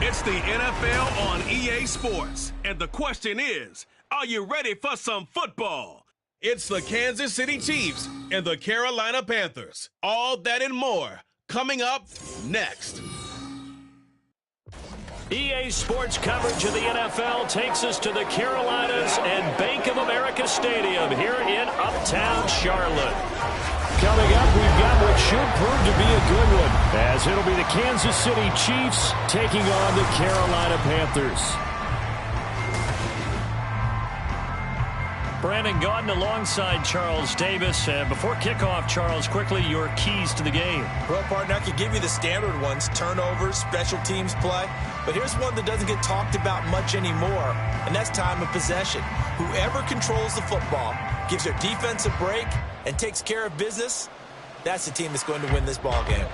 It's the NFL on EA Sports. And the question is, are you ready for some football? It's the Kansas City Chiefs and the Carolina Panthers. All that and more coming up next. EA Sports coverage of the NFL takes us to the Carolinas and Bank of America Stadium here in Uptown Charlotte. Coming up, we've got what should prove to be a good one, as it'll be the Kansas City Chiefs taking on the Carolina Panthers. Brandon Gaudin alongside Charles Davis. Before kickoff, Charles, quickly your keys to the game. Well, partner, I could give you the standard ones, turnovers, special teams play. But here's one that doesn't get talked about much anymore, and that's time of possession. Whoever controls the football, gives their defense a break, and takes care of business, that's the team that's going to win this ball game.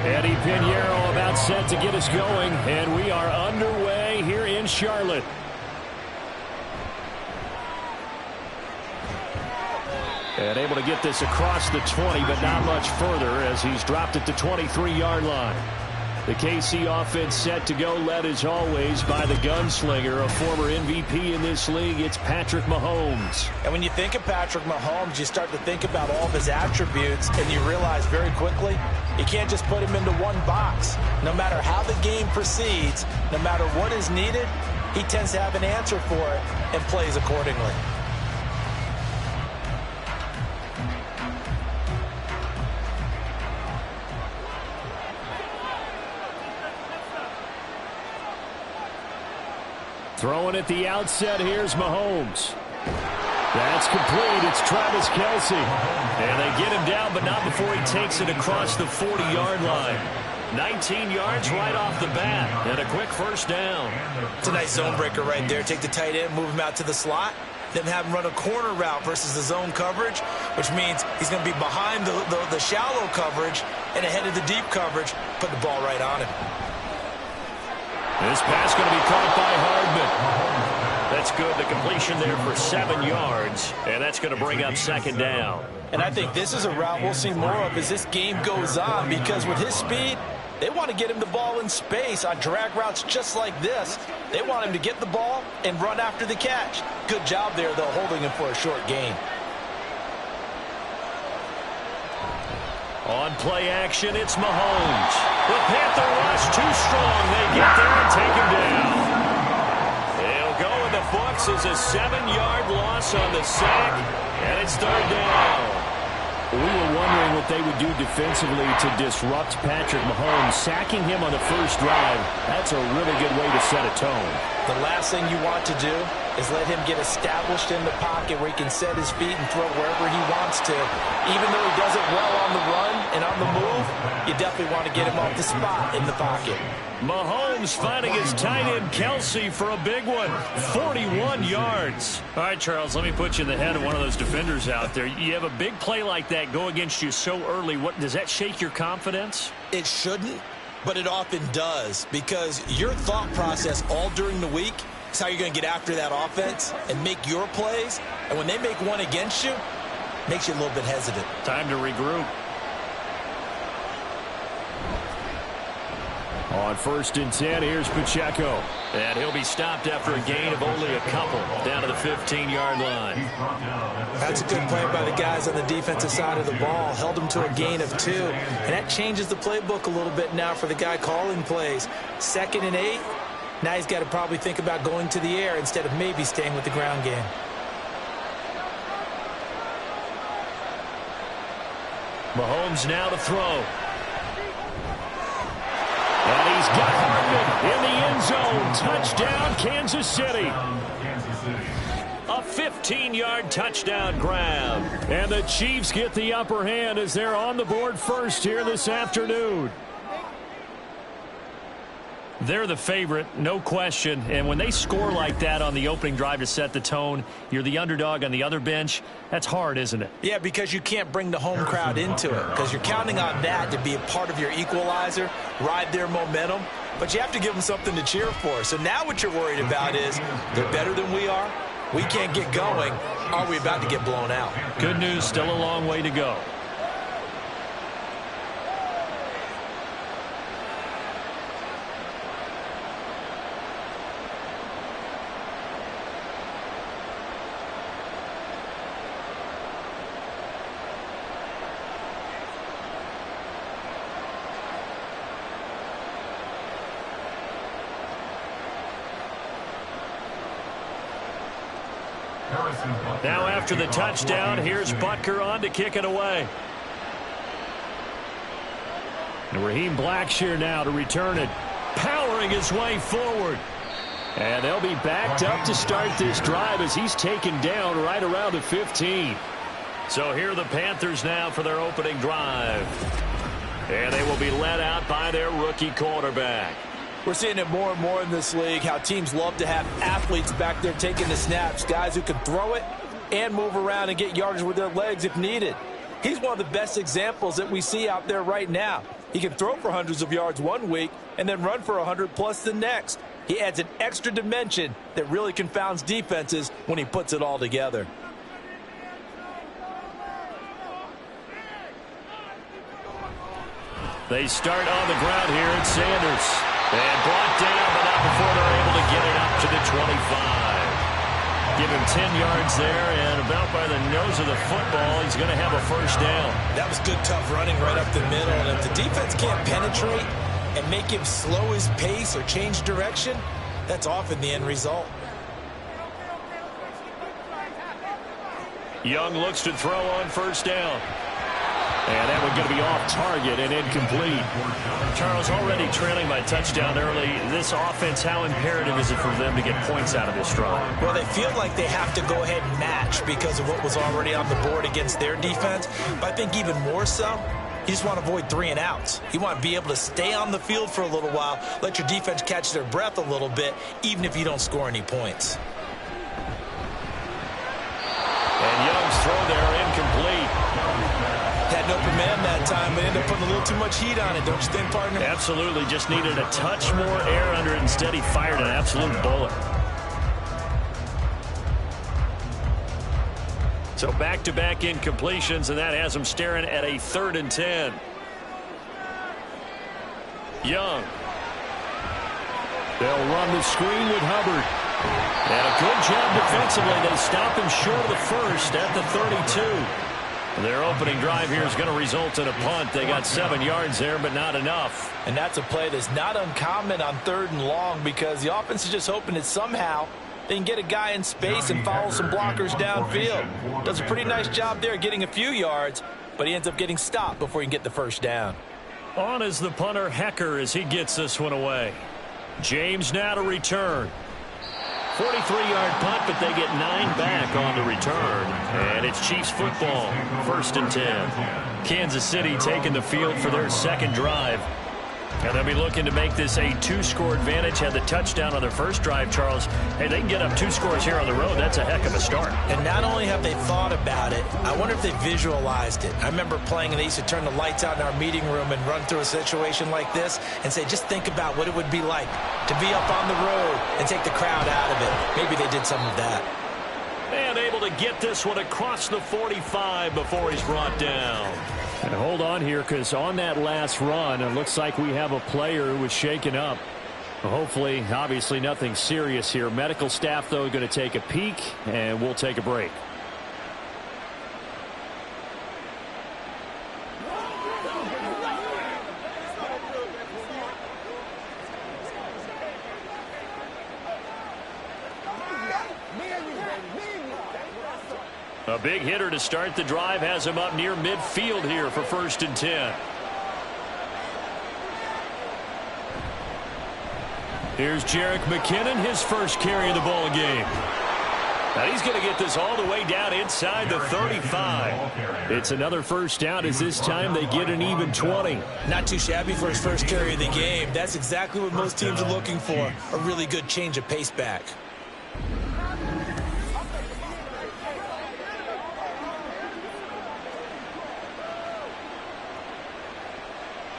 Eddie Pinheiro about set to get us going, and we are underway here in Charlotte. And able to get this across the 20, but not much further as he's dropped it to 23-yard line. The KC offense set to go, led as always by the gunslinger, a former MVP in this league. It's Patrick Mahomes. And when you think of Patrick Mahomes, you start to think about all of his attributes, and you realize very quickly you can't just put him into one box. No matter how the game proceeds, no matter what is needed, he tends to have an answer for it and plays accordingly. Throwing at the outset, here's Mahomes. That's complete. It's Travis Kelce. And they get him down, but not before he takes it across the 40-yard line. 19 yards right off the bat, and a quick first down. It's a nice zone breaker right there. Take the tight end, move him out to the slot, then have him run a corner route versus the zone coverage, which means he's going to be behind the shallow coverage and ahead of the deep coverage, put the ball right on him. This pass going to be caught by Hardman. That's good. The completion there for 7 yards, and that's going to bring up second down. And I think this is a route we'll see more of as this game goes on, because with his speed, they want to get him the ball in space on drag routes just like this. They want him to get the ball and run after the catch. Good job there, though, holding him for a short gain. On play action, it's Mahomes. The Panther rush too strong. They get there and take him down. They'll go in the books as a 7-yard loss on the sack, and it's third down. We were wondering what they would do defensively to disrupt Patrick Mahomes. Sacking him on the first drive, that's a really good way to set a tone. The last thing you want to do is let him get established in the pocket where he can set his feet and throw wherever he wants to. Even though he does it well on the run and on the move, you definitely want to get him off the spot in the pocket. Mahomes finding his tight end Kelce for a big one. 41 yards. All right, Charles, let me put you in the head of one of those defenders out there. You have a big play like that go against you so early. What does that shake your confidence? It shouldn't, but it often does, because your thought process all during the week is how you're going to get after that offense and make your plays. And when they make one against you, it makes you a little bit hesitant. Time to regroup. On 1st and 10, here's Pacheco. And he'll be stopped after a gain of only a couple, down to the 15-yard line. That's a good play by the guys on the defensive side of the ball. Held him to a gain of 2. And that changes the playbook a little bit now for the guy calling plays. 2nd and 8. Now he's got to probably think about going to the air instead of maybe staying with the ground game. Mahomes now to throw. And he's got Pittman in the end zone. Touchdown, Kansas City. A 15-yard touchdown grab. And the Chiefs get the upper hand as they're on the board first here this afternoon. They're the favorite, no question. And when they score like that on the opening drive to set the tone, you're the underdog on the other bench. That's hard, isn't it? Yeah, because you can't bring the home crowd into it, because you're counting on that to be a part of your equalizer, ride their momentum. But you have to give them something to cheer for. So now what you're worried about is they're better than we are. We can't get going. Are we about to get blown out? Good news, still a long way to go. Now after the touchdown, here's Butker on to kick it away. And Raheem Blackshear now to return it, powering his way forward. And they'll be backed up to start this drive as he's taken down right around the 15. So here are the Panthers now for their opening drive. And they will be led out by their rookie quarterback. We're seeing it more and more in this league, how teams love to have athletes back there taking the snaps, guys who can throw it and move around and get yardage with their legs if needed. He's one of the best examples that we see out there right now. He can throw for hundreds of yards one week and then run for 100 plus the next. He adds an extra dimension that really confounds defenses when he puts it all together. They start on the ground here at Sanders. And brought down, but not before they're able to get it up to the 25. Give him 10 yards there, and about by the nose of the football, he's going to have a first down. That was good, tough running right up the middle. And if the defense can't penetrate and make him slow his pace or change direction, that's often the end result. Young looks to throw on first down. And that one going to be off target and incomplete. Charles, already trailing by touchdown early. This offense, how imperative is it for them to get points out of this drive? Well, they feel like they have to go ahead and match because of what was already on the board against their defense. But I think even more so, you just want to avoid 3 and outs. You want to be able to stay on the field for a little while, let your defense catch their breath a little bit, even if you don't score any points. And Young's throw there incomplete. Had an open man that time, but ended up putting a little too much heat on it, don't you think, partner? Absolutely. Just needed a touch more air under it. Instead, he fired an absolute bullet. So back-to-back incompletions, and that has him staring at a 3rd and 10. Young. They'll run the screen with Hubbard. And a good job defensively. They stop him short of the first at the 32. Their opening drive here is going to result in a punt. They got 7 yards there, but not enough. And that's a play that's not uncommon on 3rd and long because the offense is just hoping that somehow they can get a guy in space and follow some blockers downfield. Does a pretty nice job there getting a few yards, but he ends up getting stopped before he can get the first down. On is the punter, Hecker, as he gets this one away. James now to return. 43-yard punt, but they get 9 back on the return. And it's Chiefs football, 1st and 10. Kansas City taking the field for their second drive. And they'll be looking to make this a 2-score advantage. Had the touchdown on their first drive, Charles. Hey, they can get up 2 scores here on the road. That's a heck of a start. And not only have they thought about it, I wonder if they visualized it. I remember playing, and they used to turn the lights out in our meeting room and run through a situation like this and say, just think about what it would be like to be up on the road and take the crowd out of it. Maybe they did some of that. And able to get this one across the 45 before he's brought down. And hold on here, because on that last run, it looks like we have a player who was shaken up. Hopefully, obviously nothing serious here. Medical staff, though, going to take a peek, and we'll take a break. A big hitter to start the drive has him up near midfield here for 1st and 10. Here's Jerick McKinnon, his first carry of the ball game. Now he's going to get this all the way down inside the 35. It's another first down as this time they get an even 20. Not too shabby for his first carry of the game. That's exactly what most teams are looking for, a really good change of pace back.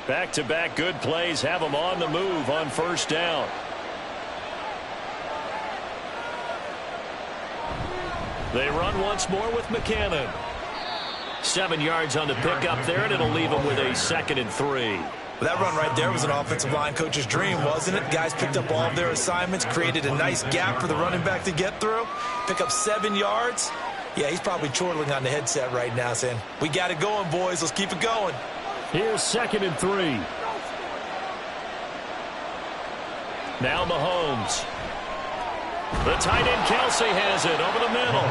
Back-to-back good plays have them on the move on first down. They run once more with McKinnon. 7 yards on the pickup there, and it'll leave them with a 2nd and 3. Well, that run right there was an offensive line coach's dream, wasn't it? Guys picked up all of their assignments, created a nice gap for the running back to get through, pick up 7 yards. Yeah, he's probably chortling on the headset right now saying, we got it going, boys. Let's keep it going. Here's 2nd and 3. Now Mahomes. The tight end Kelsey has it over the middle.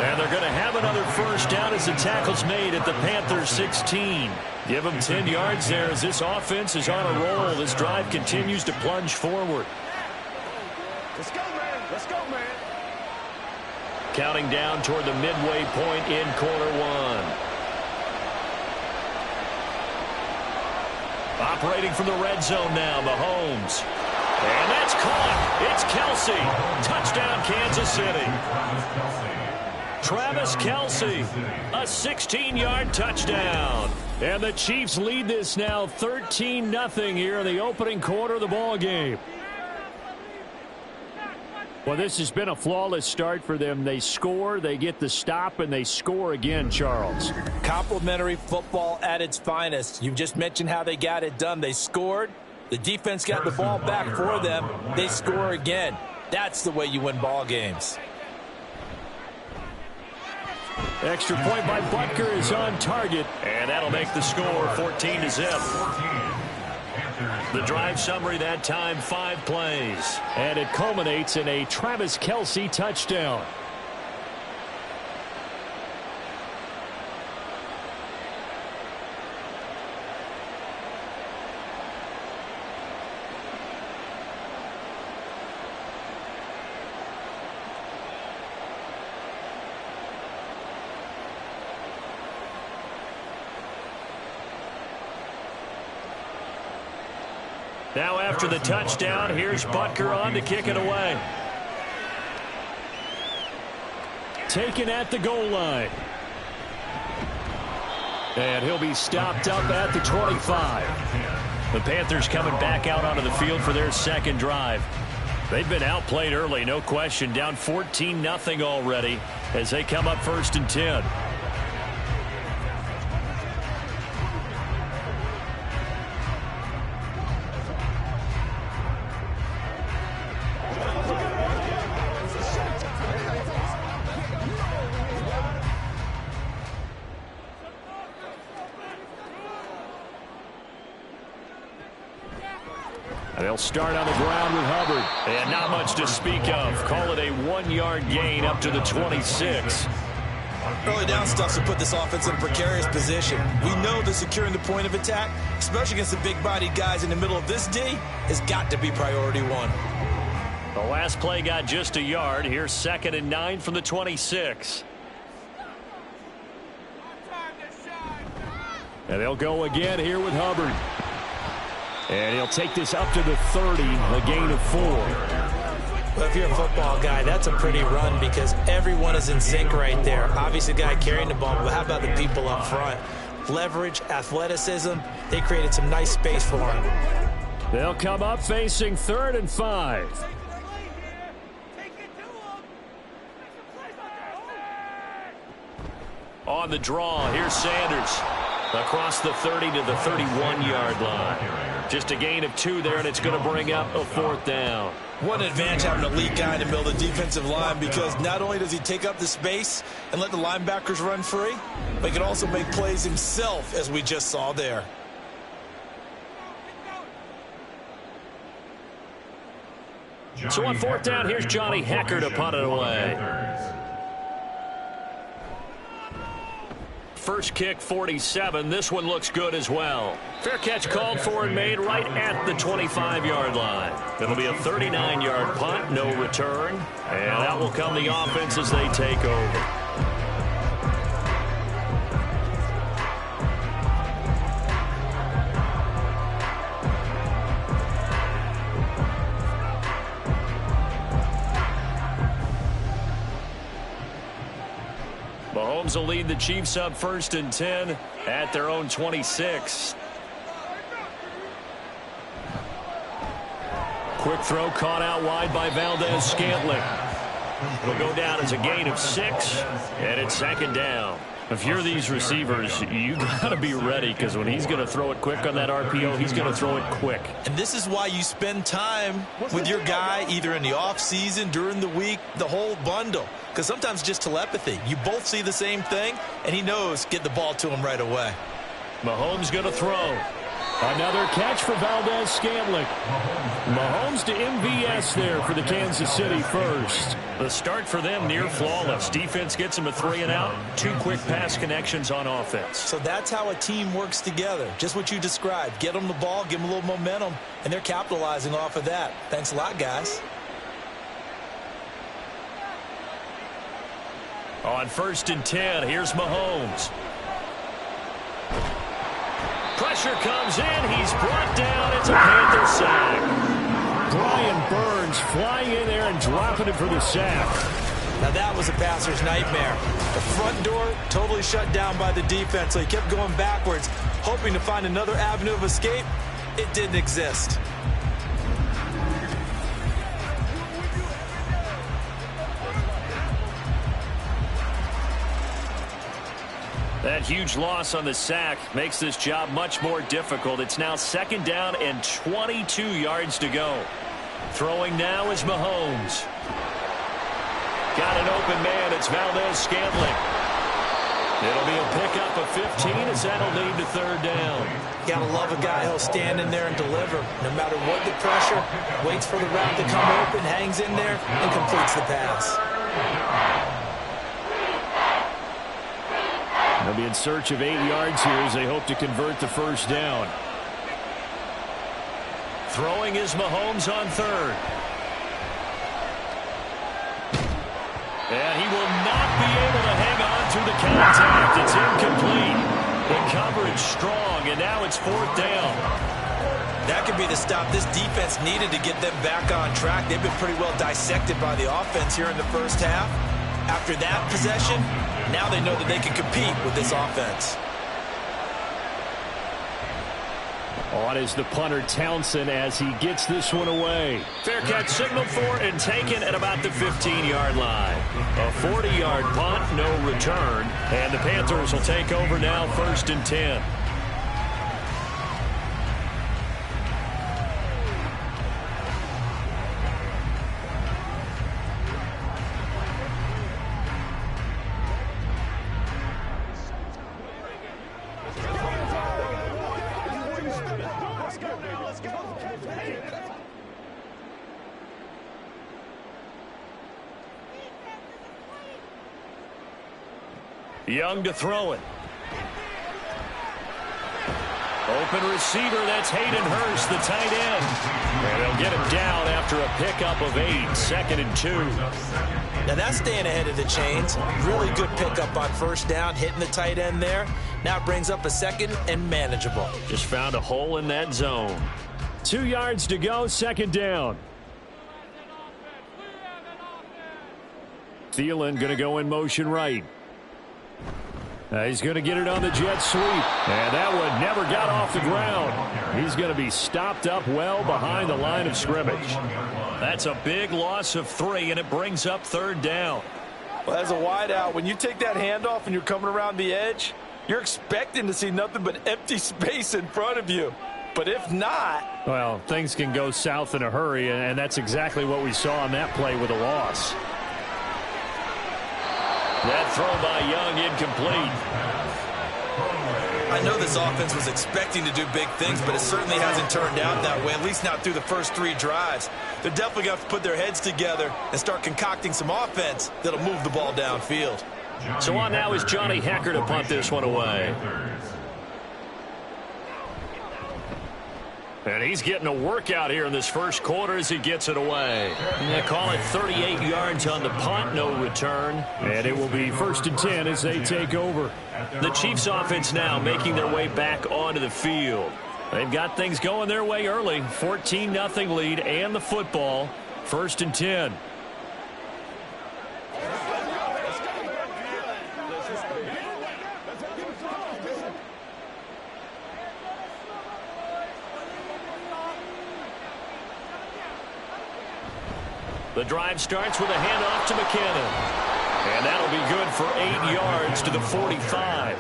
And they're going to have another first down as the tackle's made at the Panthers 16. Give them 10 yards there as this offense is on a roll. This drive continues to plunge forward. Let's go, man. Let's go, man. Counting down toward the midway point in quarter one. Operating from the red zone now, Mahomes. And that's caught. It's Kelsey. Touchdown, Kansas City. Travis Kelsey, a 16-yard touchdown. And the Chiefs lead this now 13-0 here in the opening quarter of the ball game. Well, this has been a flawless start for them. They score, they get the stop, and they score again, Charles. Complimentary football at its finest. You just mentioned how they got it done. They scored. The defense got the ball back for them. They score again. That's the way you win ball games. Extra point by Butker is on target, and that'll make the score 14-0. The drive summary that time, 5 plays. And it culminates in a Travis Kelsey touchdown. Now after the touchdown, here's Butker on to kick it away. Taken at the goal line. And he'll be stopped up at the 25. The Panthers coming back out onto the field for their second drive. They've been outplayed early, no question. Down 14-0 already as they come up 1st and 10. They'll start on the ground with Hubbard. And not much to speak of. Call it a 1-yard gain up to the 26. Early down stuff to put this offense in a precarious position. We know that securing the point of attack, especially against the big-bodied guys in the middle of this D, has got to be priority one. The last play got just a yard. Here's 2nd and 9 from the 26. And they'll go again here with Hubbard. And he'll take this up to the 30, a gain of 4. Well, if you're a football guy, that's a pretty run because everyone is in sync right there. Obviously, the guy carrying the ball, but how about the people up front? Leverage, athleticism, they created some nice space for him. They'll come up facing 3rd and 5. On the draw, here's Sanders. Across the 30 to the 31-yard line. Just a gain of 2 there, and it's going to bring up a 4th down. What an advantage having an elite guy in the middle of the defensive line because not only does he take up the space and let the linebackers run free, but he can also make plays himself, as we just saw there. So on 4th down, here's Johnny Hecker to punt it away. first kick 47. This one looks good as well. Fair catch called for and made right at the 25-yard line. It'll be a 39-yard punt, no return. And out will come the offense as they take over. Mahomes will lead the Chiefs up 1st and 10 at their own 26. Quick throw caught out wide by Valdez-Scantling. It'll go down as a gain of 6, and it's 2nd down. If you're these receivers, you got to be ready, because when he's going to throw it quick on that RPO, he's going to throw it quick. And this is why you spend time with your guy either in the offseason, during the week, the whole bundle. Because sometimes just telepathy. You both see the same thing, and he knows get the ball to him right away. Mahomes going to throw. Another catch for Valdez-Scantling. Mahomes to MVS there for the Kansas City first. The start for them near flawless. Defense gets them a 3 and out. 2 quick pass connections on offense. So that's how a team works together. Just what you described. Get them the ball, give them a little momentum, and they're capitalizing off of that. Thanks a lot, guys. On 1st and 10, here's Mahomes. Pressure comes in. He's brought down. It's a Panther sack. Brian Burns flying in there and dropping it for the sack. Now that was a passer's nightmare. The front door totally shut down by the defense, so he kept going backwards, hoping to find another avenue of escape. It didn't exist. That huge loss on the sack makes this job much more difficult. It's now 2nd down and 22 yards to go. Throwing now is Mahomes. Got an open man. It's Valdez-Scantling. It'll be a pickup of 15 as that'll lead to 3rd down. Gotta love a guy who'll stand in there and deliver. No matter what the pressure, waits for the route to come open, hangs in there, and completes the pass. They'll be in search of 8 yards here as they hope to convert the 1st down. Throwing is Mahomes on 3rd. And he will not be able to hang on to the contact. It's incomplete. The coverage strong, and now it's 4th down. That could be the stop this defense needed to get them back on track. They've been pretty well dissected by the offense here in the 1st half. After that possession, now they know that they can compete with this offense. On is the punter Townsend as he gets this one away. Fair catch signaled for and taken at about the 15-yard line. A 40-yard punt, no return. And the Panthers will take over now 1st and 10. Young to throw it. Open receiver, that's Hayden Hurst, the tight end. And they'll get him down after a pickup of 8, 2nd and 2. Now that's staying ahead of the chains. Really good pickup on 1st down, hitting the tight end there. Now it brings up a 2nd and manageable. Just found a hole in that zone. 2 yards to go, 2nd down. Thielen going to go in motion right. He's going to get it on the jet sweep. And that one never got off the ground. He's going to be stopped up well behind the line of scrimmage. That's a big loss of 3, and it brings up 3rd down. Well, as a wideout, when you take that handoff and you're coming around the edge, you're expecting to see nothing but empty space in front of you. But if not... Well, things can go south in a hurry, and that's exactly what we saw on that play with a loss. That throw by Young incomplete. I know this offense was expecting to do big things, but it certainly hasn't turned out that way, at least not through the first 3 drives. They're definitely going to have to put their heads together and start concocting some offense that'll move the ball downfield. So on now is Johnny Hecker to punt this one away. And he's getting a workout here in this first quarter as he gets it away. They call it 38 yards on the punt, no return. And it will be 1st and 10 as they take over. The Chiefs offense now making their way back onto the field. They've got things going their way early. 14-0 lead and the football. 1st and 10. The drive starts with a handoff to McKinnon. And that'll be good for 8 yards to the 45.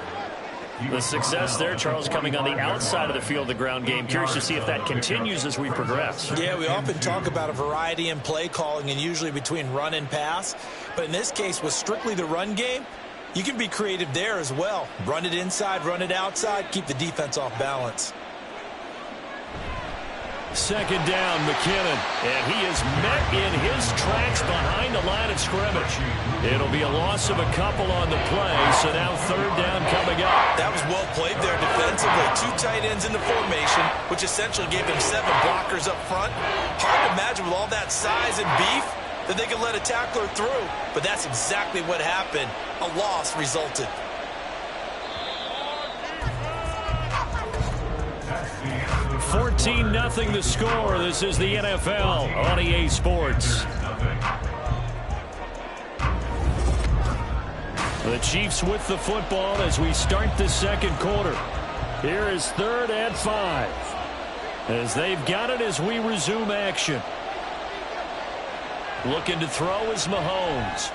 The success there, Charles, coming on the outside of the field, the ground game. Curious to see if that continues as we progress. Yeah, we often talk about a variety in play calling and usually between run and pass. But in this case, with strictly the run game, you can be creative there as well. Run it inside, run it outside, keep the defense off balance. 2nd down, McKinnon. And he is met in his tracks behind the line of scrimmage. It'll be a loss of a couple on the play, so now 3rd down coming up. That was well played there defensively. 2 tight ends in the formation, which essentially gave him 7 blockers up front. Hard to imagine with all that size and beef that they could let a tackler through. But that's exactly what happened. A loss resulted. 14-0 the score. This is the NFL on EA Sports. The Chiefs with the football as we start the 2nd quarter. Here is 3rd and 5. As they've got it as we resume action. Looking to throw is Mahomes.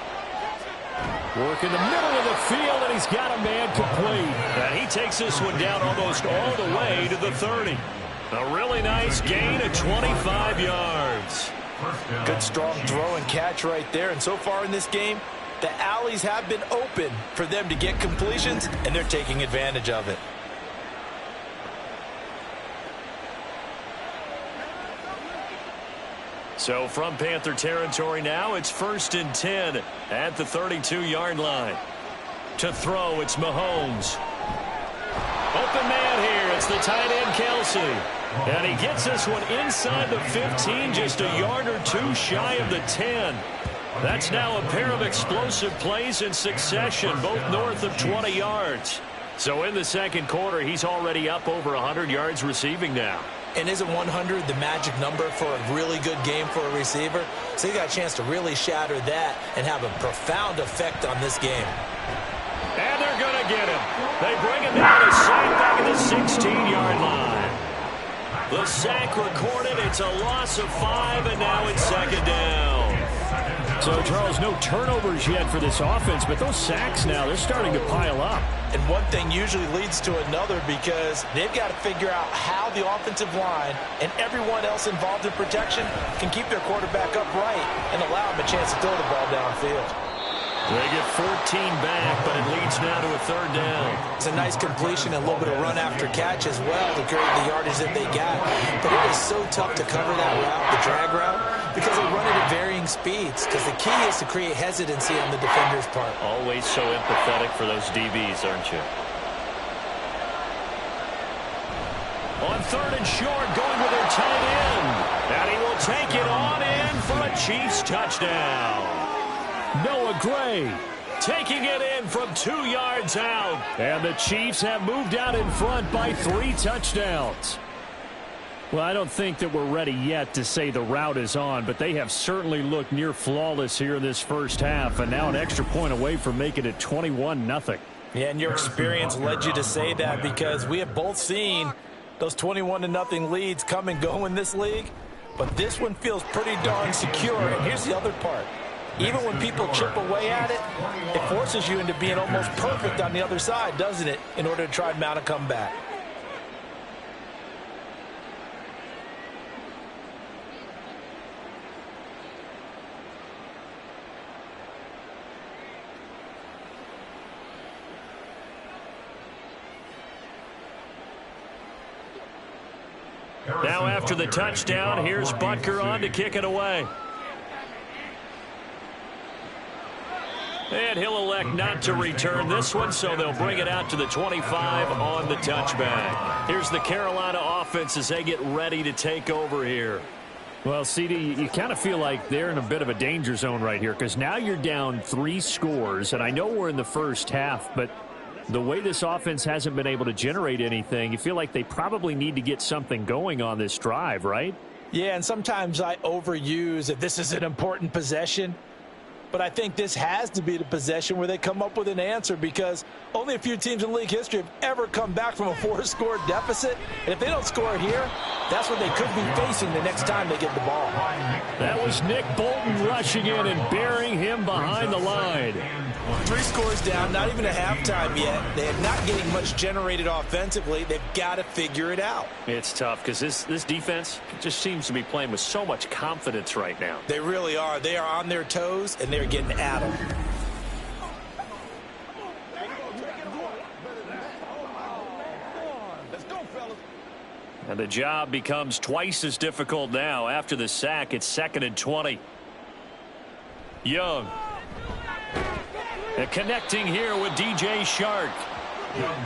Work in the middle of the field, and he's got a man complete. And he takes this one down almost all the way to the 30. A really nice gain of 25 yards. Good strong throw and catch right there. And so far in this game, the alleys have been open for them to get completions, and they're taking advantage of it. So from Panther territory now, it's 1st and 10 at the 32-yard line. To throw, it's Mahomes. Open man here. It's the tight end, Kelsey. And he gets this one inside the 15, just a yard or 2 shy of the 10. That's now a pair of explosive plays in succession, both north of 20 yards. So in the 2nd quarter, he's already up over 100 yards receiving now. And isn't 100 the magic number for a really good game for a receiver? So he got a chance to really shatter that and have a profound effect on this game. And they're going to get him. They bring him down to sack back at the 16-yard line. The sack recorded. It's a loss of 5, and now it's 2nd down. So, Charles, no turnovers yet for this offense, but those sacks now, they're starting to pile up. And one thing usually leads to another because they've got to figure out how the offensive line and everyone else involved in protection can keep their quarterback upright and allow him a chance to throw the ball downfield. They get 14 back, but it leads now to a 3rd down. It's a nice completion and a little bit of run after catch as well to create the yardage that they got. But it is so tough to cover that route, the drag route, because they run it at varying speeds. Because the key is to create hesitancy on the defender's part. Always so empathetic for those DBs, aren't you? On 3rd and short, going with their tight end. And he will take it on in for a Chiefs touchdown. Noah Gray taking it in from 2 yards out. And the Chiefs have moved out in front by 3 touchdowns. Well, I don't think that we're ready yet to say the route is on, but they have certainly looked near flawless here in this first half, and now an extra point away from making it 21-0. Yeah, and your experience led you to say that because we have both seen those 21-0 leads come and go in this league, but this one feels pretty darn secure. And here's the other part. Even when people chip away at it, it forces you into being almost perfect on the other side, doesn't it, in order to try and mount a comeback. Now after the touchdown, here's Butker on to kick it away. And he'll elect not to return this one, so they'll bring it out to the 25 on the touchback. Here's the Carolina offense as they get ready to take over here. Well, CD, you kind of feel like they're in a bit of a danger zone right here because now you're down 3 scores, and I know we're in the first half, but the way this offense hasn't been able to generate anything, you feel like they probably need to get something going on this drive, right? Yeah, and sometimes I overuse that this is an important possession. But I think this has to be the possession where they come up with an answer because only a few teams in league history have ever come back from a 4-score deficit. And if they don't score here, that's what they could be facing the next time they get the ball. That was Nick Bolton rushing in and burying him behind the line. 3 scores down, not even a halftime yet. They are not getting much generated offensively. They've got to figure it out. It's tough because this defense just seems to be playing with so much confidence right now. They really are. They are on their toes, and they're getting at them. And the job becomes twice as difficult now. After the sack, it's 2nd and 20. Young. And connecting here with DJ Shark.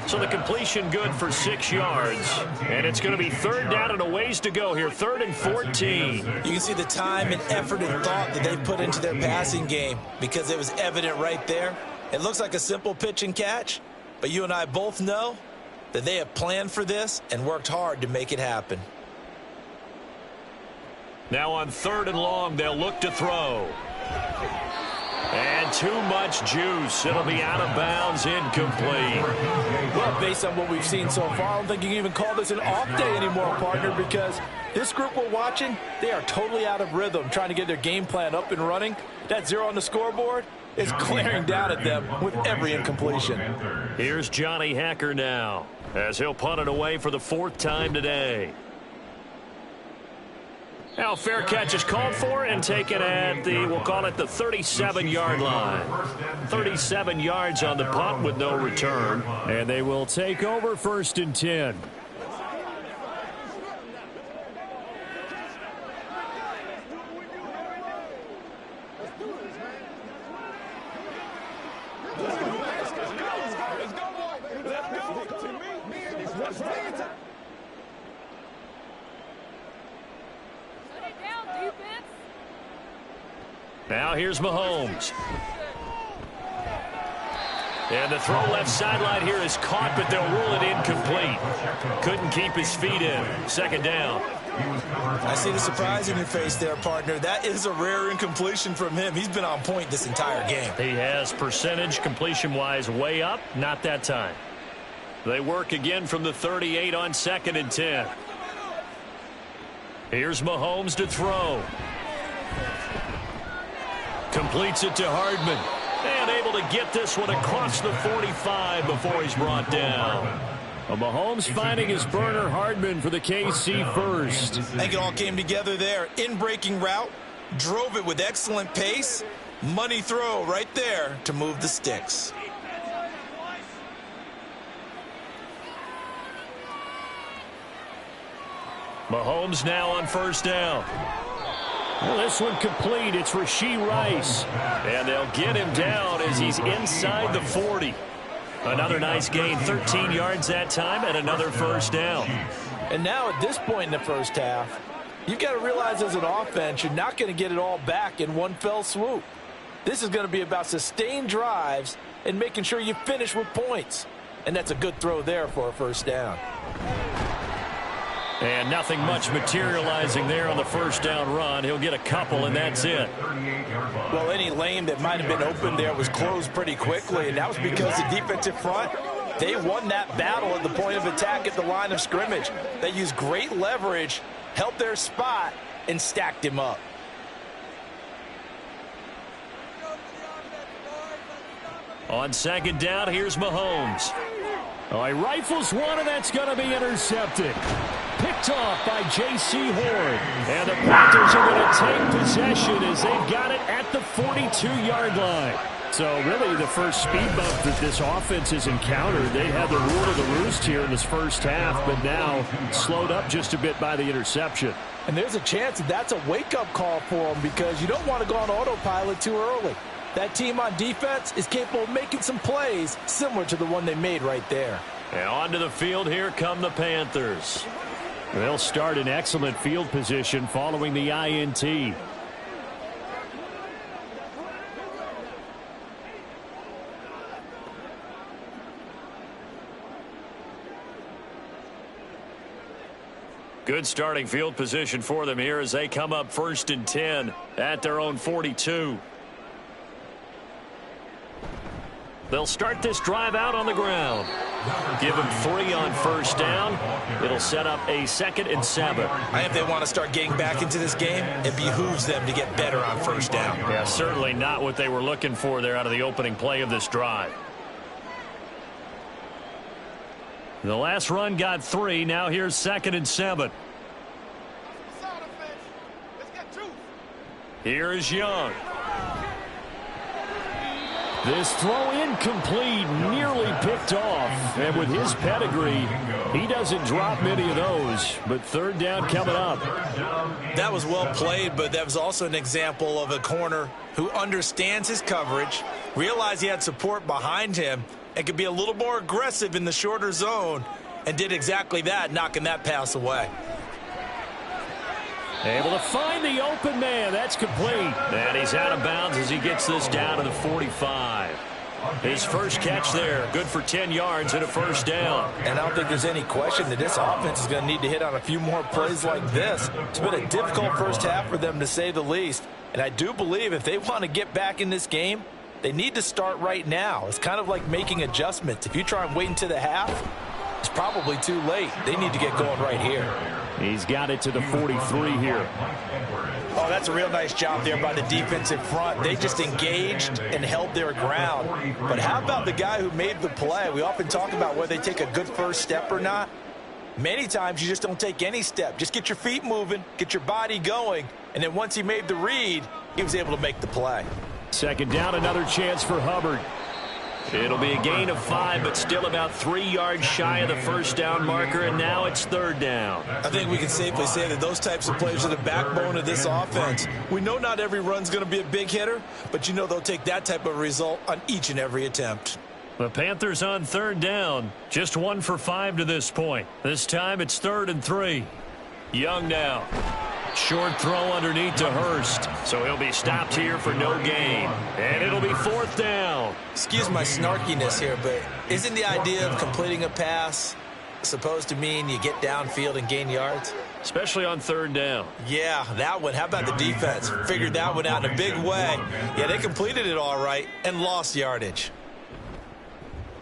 So the completion good for 6 yards. And it's going to be 3rd down and a ways to go here. 3rd and 14. You can see the time and effort and thought that they put into their passing game because it was evident right there. It looks like a simple pitch and catch, but you and I both know that they have planned for this and worked hard to make it happen. Now on 3rd and long, they'll look to throw. And too much juice. It'll be out of bounds, incomplete. Well, based on what we've seen so far, I don't think you can even call this an off day anymore, partner, because this group we're watching, they are totally out of rhythm, trying to get their game plan up and running. That 0 on the scoreboard is glaring down at them with every incompletion. Here's Johnny Hacker now, as he'll punt it away for the 4th time today. Now fair catch is called for and taken at the, we'll call it the 37-yard line. 37 yards on the punt with no return. And they will take over 1st and 10. Now here's Mahomes. And the throw left sideline here is caught, but they'll rule it incomplete. Couldn't keep his feet in. 2nd down. I see the surprise in your face there, partner. That is a rare incompletion from him. He's been on point this entire game. He has percentage completion-wise way up. Not that time. They work again from the 38 on 2nd and 10. Here's Mahomes to throw. Completes it to Hardman. And able to get this one across the 45 before he's brought down. Well, Mahomes finding his burner Hardman for the KC first. I think it all came together there. In-breaking route. Drove it with excellent pace. Money throw right there to move the sticks. Mahomes now on 1st down. Well, this one complete. It's Rashee Rice. And they'll get him down as he's inside the 40. Another nice gain, 13 yards that time, and another 1st down. And now at this point in the first half, you've got to realize as an offense, you're not going to get it all back in one fell swoop. This is going to be about sustained drives and making sure you finish with points. And that's a good throw there for a 1st down. And nothing much materializing there on the 1st down run. He'll get a couple, and that's it. Well, any lane that might have been open there was closed pretty quickly, and that was because the defensive front, they won that battle at the point of attack at the line of scrimmage. They used great leverage, held their spot, and stacked him up. On 2nd down, here's Mahomes. Oh, he rifles one, and that's going to be intercepted. Picked off by J.C. Horn. And the Panthers are going to take possession as they've got it at the 42-yard line. So really the first speed bump that this offense has encountered. They had the rule of the roost here in this first half, but now slowed up just a bit by the interception. And there's a chance that that's a wake-up call for them because you don't want to go on autopilot too early. That team on defense is capable of making some plays similar to the one they made right there. And onto the field here come the Panthers. They'll start in excellent field position following the INT. Good starting field position for them here as they come up 1st and 10 at their own 42. They'll start this drive out on the ground. Give them 3 on 1st down. It'll set up a 2nd and 7. I think if they want to start getting back into this game, it behooves them to get better on 1st down. Yeah, certainly not what they were looking for there out of the opening play of this drive. The last run got 3. Now here's 2nd and 7. Here is Young. This throw incomplete, nearly picked off. And with his pedigree, he doesn't drop many of those. But 3rd down coming up. That was well played, but that was also an example of a corner who understands his coverage, realized he had support behind him, and could be a little more aggressive in the shorter zone, and did exactly that, knocking that pass away. Able to find the open man. That's complete. And he's out of bounds as he gets this down to the 45. His first catch there, good for 10 yards and a 1st down. And I don't think there's any question that this offense is going to need to hit on a few more plays like this. It's been a difficult first half for them, to say the least. And I do believe if they want to get back in this game, they need to start right now. It's kind of like making adjustments. If you try and wait until the half, it's probably too late. They need to get going right here. He's got it to the 43 here. Oh, that's a real nice job there by the defensive front. They just engaged and held their ground. But how about the guy who made the play? We often talk about whether they take a good first step or not. Many times you just don't take any step. Just get your feet moving, get your body going, and then once he made the read, he was able to make the play. 2nd down, another chance for Hubbard. It'll be a gain of 5, but still about 3 yards shy of the 1st down marker, and now it's 3rd down. I think we can safely say that those types of plays are the backbone of this offense. We know not every run's going to be a big hitter, but you know they'll take that type of result on each and every attempt. The Panthers on 3rd down, just 1 for 5 to this point. This time it's 3rd and 3. Young now. Short throw underneath to Hurst. So he'll be stopped here for no gain. And it'll be 4th down. Excuse my snarkiness here, but isn't the idea of completing a pass supposed to mean you get downfield and gain yards? Especially on 3rd down. Yeah, that one. How about the defense? Figured that one out in a big way. Yeah, they completed it all right and lost yardage.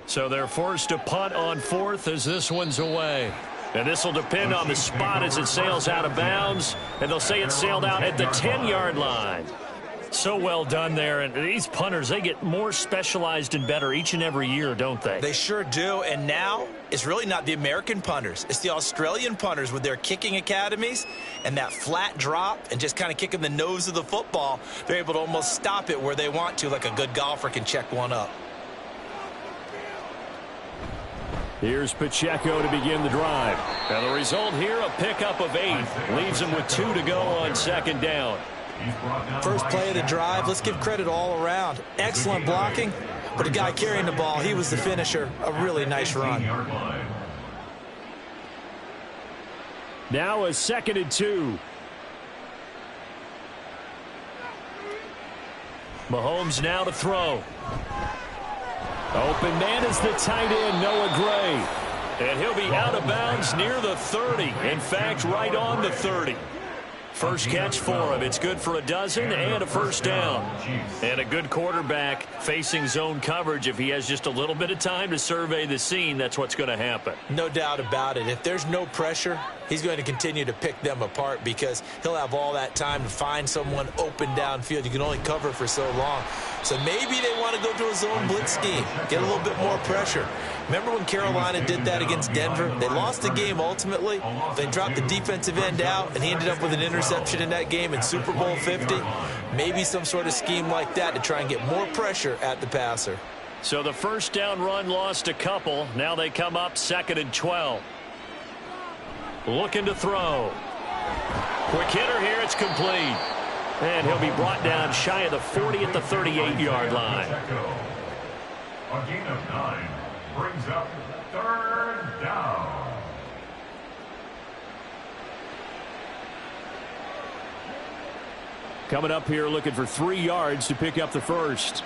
So they're forced to punt on 4th as this one's away. And this will depend on the spot as it sails out of bounds. And they'll say it sailed out at the 10-yard line. So well done there. And these punters, they get more specialized and better each and every year, don't they? They sure do. And now it's really not the American punters. It's the Australian punters with their kicking academies and that flat drop and just kind of kicking the nose of the football. They're able to almost stop it where they want to, like a good golfer can check one up. Here's Pacheco to begin the drive. And the result here, a pickup of 8. Leaves them with 2 to go on 2nd down. First play of the drive, let's give credit all around. Excellent blocking, but the guy carrying the ball, he was the finisher. A really nice run. Now a 2nd and 2. Mahomes now to throw. Open man is the tight end, Noah Gray. And he'll be out of bounds near the 30. In fact, right on the 30. First catch for him. It's good for a dozen and a 1st down. And a good quarterback facing zone coverage. If he has just a little bit of time to survey the scene, that's what's going to happen. No doubt about it. If there's no pressure, he's going to continue to pick them apart because he'll have all that time to find someone open downfield. You can only cover for so long. So maybe they want to go to a zone blitz scheme, get a little bit more pressure. Remember when Carolina did that against Denver? They lost the game ultimately. They dropped the defensive end out, and he ended up with an interception in that game in Super Bowl 50. Maybe some sort of scheme like that to try and get more pressure at the passer. So the 1st down run lost a couple. Now they come up 2nd and 12. Looking to throw. Quick hitter here. It's complete. And he'll be brought down shy of the 40 at the 38-yard line. A gain of 9 brings up 3rd down. Coming up here looking for 3 yards to pick up the first.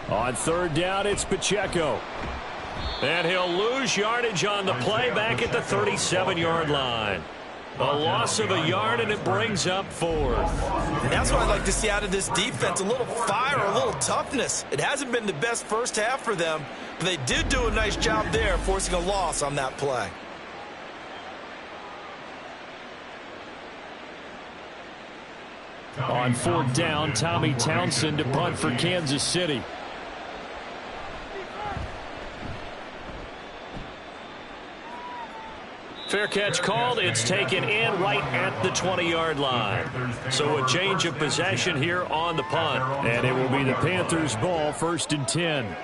On 3rd down, it's Pacheco. And he'll lose yardage on the play back at the 37-yard line. A loss of a yard, and it brings up 4th. And that's what I'd like to see out of this defense, a little fire, a little toughness. It hasn't been the best first half for them, but they did do a nice job there forcing a loss on that play. On 4th down, Tommy Townsend to punt for Kansas City. Fair catch called. It's taken in right at the 20-yard line. So a change of possession here on the punt. And it will be the Panthers' ball, 1st and 10.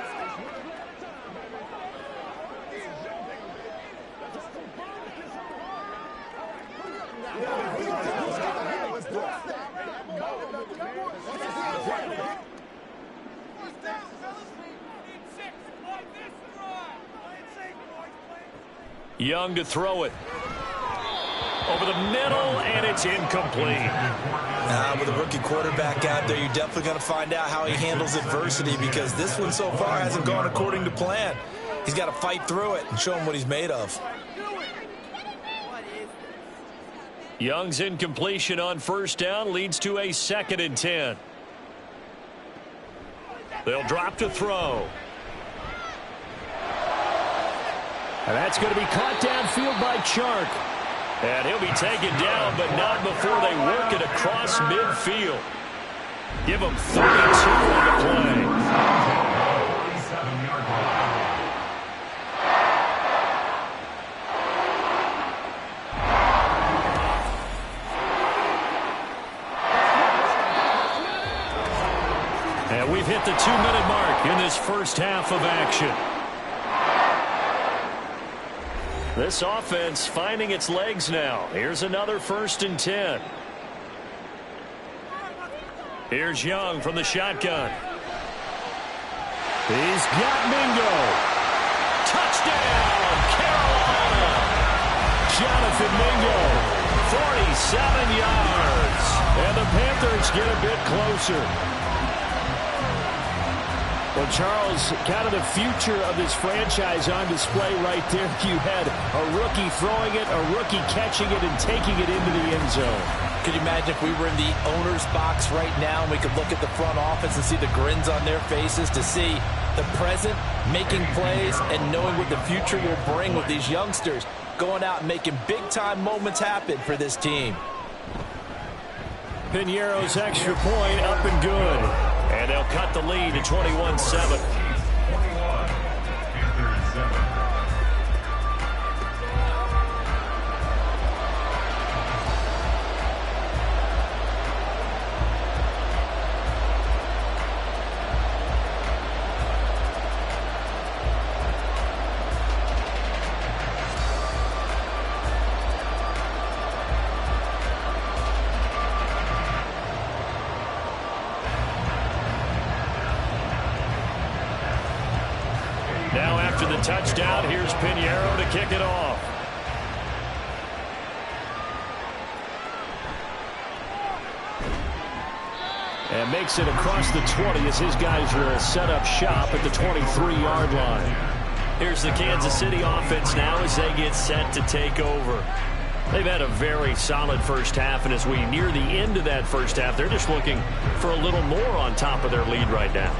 Young to throw it. Over the middle, and it's incomplete. With a rookie quarterback out there, you're definitely going to find out how he handles adversity, because this one so far hasn't gone according to plan. He's got to fight through it and show him what he's made of. Young's incompletion on 1st down leads to a 2nd and 10. They'll drop to throw. And that's going to be caught downfield by Chark. And he'll be taken down, but not before they work it across midfield. Give him 32 on the play. And we've hit the 2-minute mark in this first half of action. This offense finding its legs now. Here's another 1st and 10. Here's Young from the shotgun. He's got Mingo. Touchdown, Carolina. Jonathan Mingo. 47 yards. And the Panthers get a bit closer. Well, Charles, kind of the future of this franchise on display right there. You had a rookie throwing it, a rookie catching it, and taking it into the end zone. Could you imagine if we were in the owner's box right now and we could look at the front office and see the grins on their faces, to see the present making plays and knowing what the future will bring with these youngsters going out and making big-time moments happen for this team. Piñeiro's extra point up and good. And they'll cut the lead to 21-7. Now after the touchdown, here's Piñeiro to kick it off. And makes it across the 20 as his guys are set up shop at the 23-yard line. Here's the Kansas City offense now as they get set to take over. They've had a very solid first half, and as we near the end of that first half, they're just looking for a little more on top of their lead right now.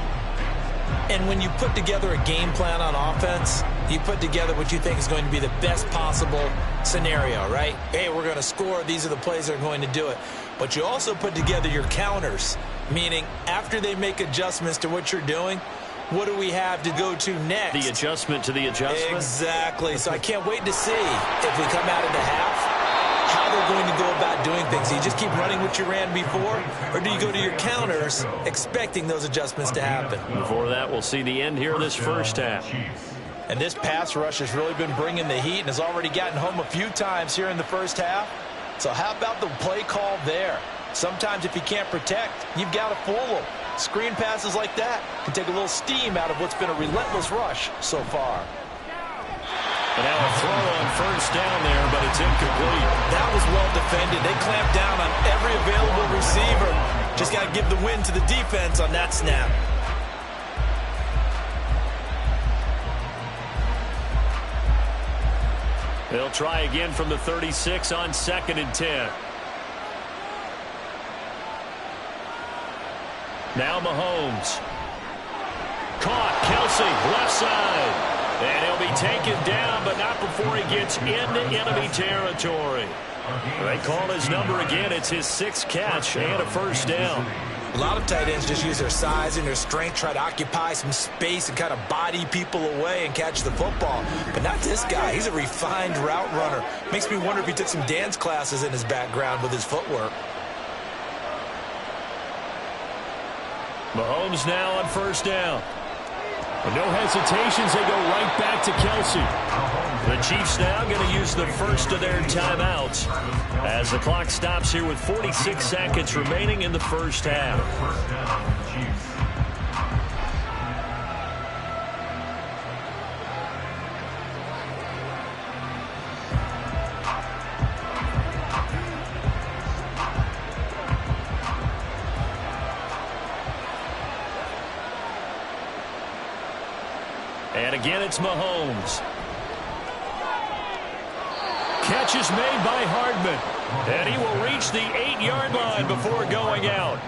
And when you put together a game plan on offense, you put together what you think is going to be the best possible scenario, right? Hey, we're going to score. These are the plays that are going to do it. But you also put together your counters, meaning after they make adjustments to what you're doing, what do we have to go to next? The adjustment to the adjustment? Exactly. So I can't wait to see if we come out of the half, how they're going to go about doing things. Do you just keep running what you ran before, or do you go to your counters expecting those adjustments to happen? Before that, we'll see the end here of this first half. And this pass rush has really been bringing the heat and has already gotten home a few times here in the first half. So how about the play call there? Sometimes if you can't protect, you've got to fool them. Screen passes like that can take a little steam out of what's been a relentless rush so far. And now a throw on first down there, but it's incomplete. That was well defended. They clamped down on every available receiver. Just got to give the win to the defense on that snap. They'll try again from the 36 on 2nd and 10. Now Mahomes. Caught. Kelsey, left side. And he'll be taken down, but not before he gets into enemy territory. They call his number again. It's his 6th catch and a first down. A lot of tight ends just use their size and their strength, try to occupy some space and kind of body people away and catch the football. But not this guy. He's a refined route runner. Makes me wonder if he took some dance classes in his background with his footwork. Mahomes now on first down. No hesitations, they go right back to Kelsey. The Chiefs now going to use the first of their timeouts as the clock stops here with 46 seconds remaining in the first half. And again, it's Mahomes. Catch is made by Hardman. And he will reach the 8-yard line before going out.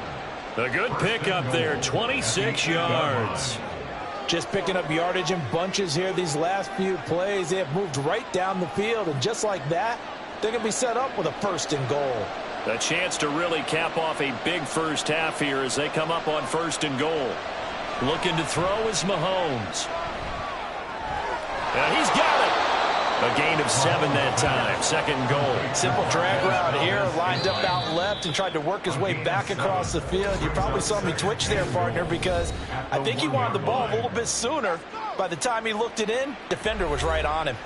A good pickup there, 26 yards. Just picking up yardage in bunches here these last few plays. They have moved right down the field, and just like that, they're going to be set up with a 1st and goal. A chance to really cap off a big first half here as they come up on 1st and goal. Looking to throw is Mahomes. And he's got it. A gain of 7 that time. 2nd goal. Simple drag route here. Lined up out left and tried to work his way back across the field. You probably saw me twitch there, partner, because I think he wanted the ball a little bit sooner. By the time he looked it in, defender was right on him.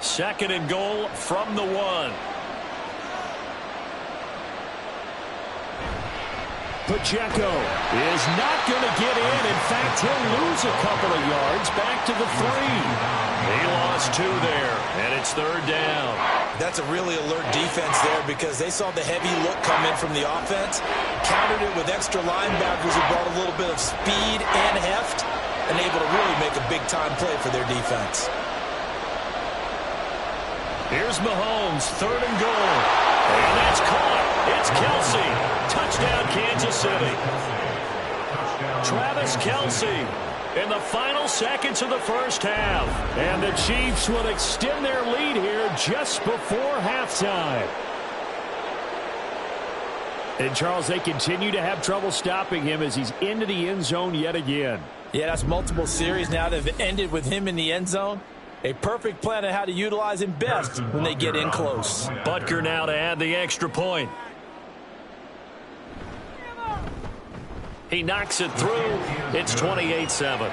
Second and goal from the 1. Pacheco is not going to get in. In fact, he'll lose a couple of yards back to the 3. He lost 2 there, and it's 3rd down. That's a really alert defense there because they saw the heavy look come in from the offense, countered it with extra linebackers who brought a little bit of speed and heft, and able to really make a big-time play for their defense. Here's Mahomes, 3rd and goal. And that's caught. It's Kelsey. Touchdown, Kansas City. Travis Kelsey in the final seconds of the first half. And the Chiefs will extend their lead here just before halftime. And, Charles, they continue to have trouble stopping him as he's into the end zone yet again. Yeah, that's multiple series now that have ended with him in the end zone. A perfect plan on how to utilize him best when they get in close. Butker now to add the extra point. He knocks it through. It's 28-7.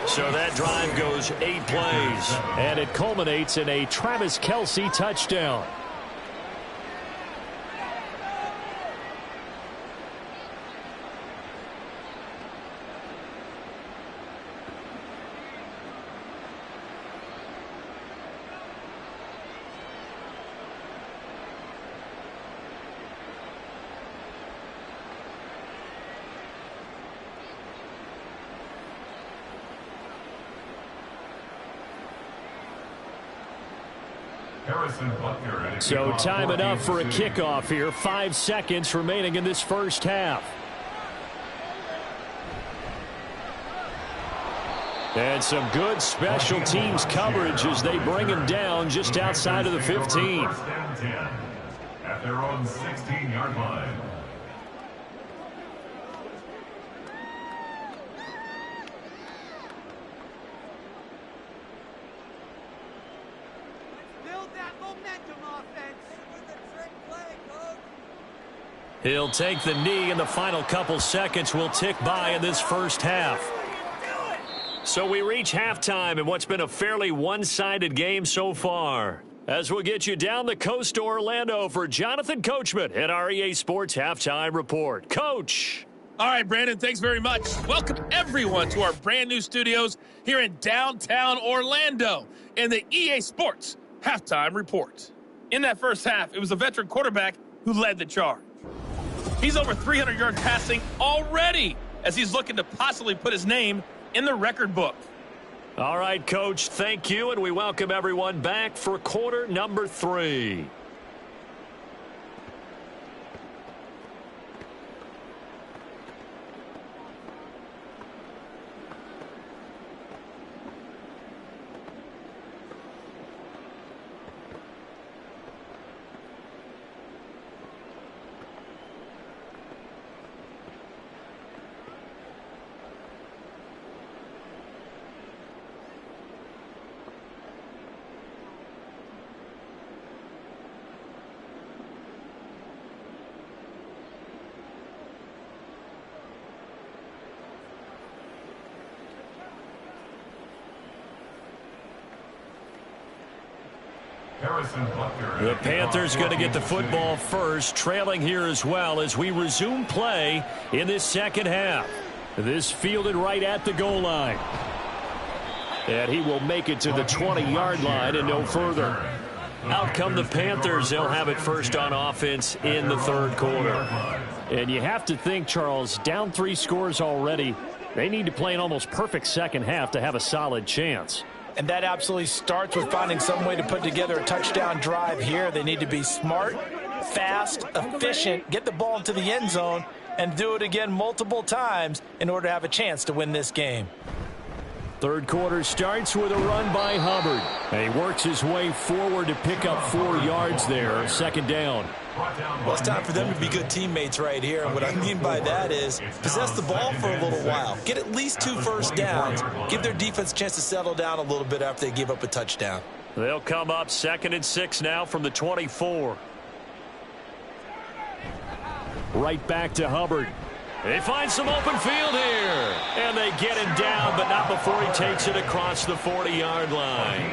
So that drive goes 8 plays. And it culminates in a Travis Kelsey touchdown. So time enough for a kickoff here. 5 seconds remaining in this first half. And some good special teams coverage as they bring him down just outside of the 15. At their own 16-yard line. He'll take the knee, and the final couple seconds will tick by in this first half. So we reach halftime in what's been a fairly one-sided game so far. As we'll get you down the coast to Orlando for Jonathan Coachman at our EA Sports Halftime Report. Coach! All right, Brandon, thanks very much. Welcome, everyone, to our brand-new studios here in downtown Orlando in the EA Sports Halftime Report. In that first half, it was a veteran quarterback who led the charge. He's over 300 yards passing already as he's looking to possibly put his name in the record book. All right, Coach, thank you, and we welcome everyone back for quarter number 3. The Panthers going to get the football first, trailing here as well as we resume play in this second half. This fielded right at the goal line. And he will make it to the 20-yard line and no further. Out come the Panthers. They'll have it first on offense in the third quarter. And you have to think, Charles, down 3 scores already. They need to play an almost perfect second half to have a solid chance. And that absolutely starts with finding some way to put together a touchdown drive here. They need to be smart, fast, efficient, get the ball into the end zone, and do it again multiple times in order to have a chance to win this game. Third quarter starts with a run by Hubbard. And he works his way forward to pick up 4 yards there. Second down. Well, it's time for them to be good teammates right here. And what I mean by that is possess the ball for a little while. Get at least 2 first downs. Give their defense a chance to settle down a little bit after they give up a touchdown. They'll come up 2nd and 6 now from the 24. Right back to Hubbard. They find some open field here. And they get him down, but not before he takes it across the 40-yard line.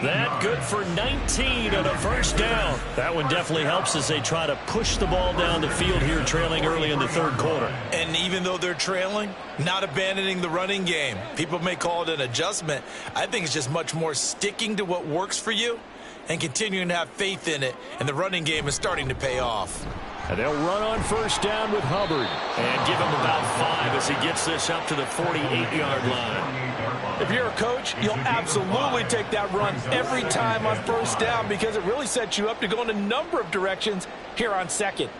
That good for 19 and a first down. That one definitely helps as they try to push the ball down the field here, trailing early in the third quarter. And even though they're trailing, not abandoning the running game. People may call it an adjustment. I think it's just much more sticking to what works for you and continuing to have faith in it. And the running game is starting to pay off. And they'll run on first down with Hubbard and give him about 5 as he gets this up to the 48-yard line. If you're a coach, you'll absolutely take that run every time on first down because it really sets you up to go in a number of directions here on second.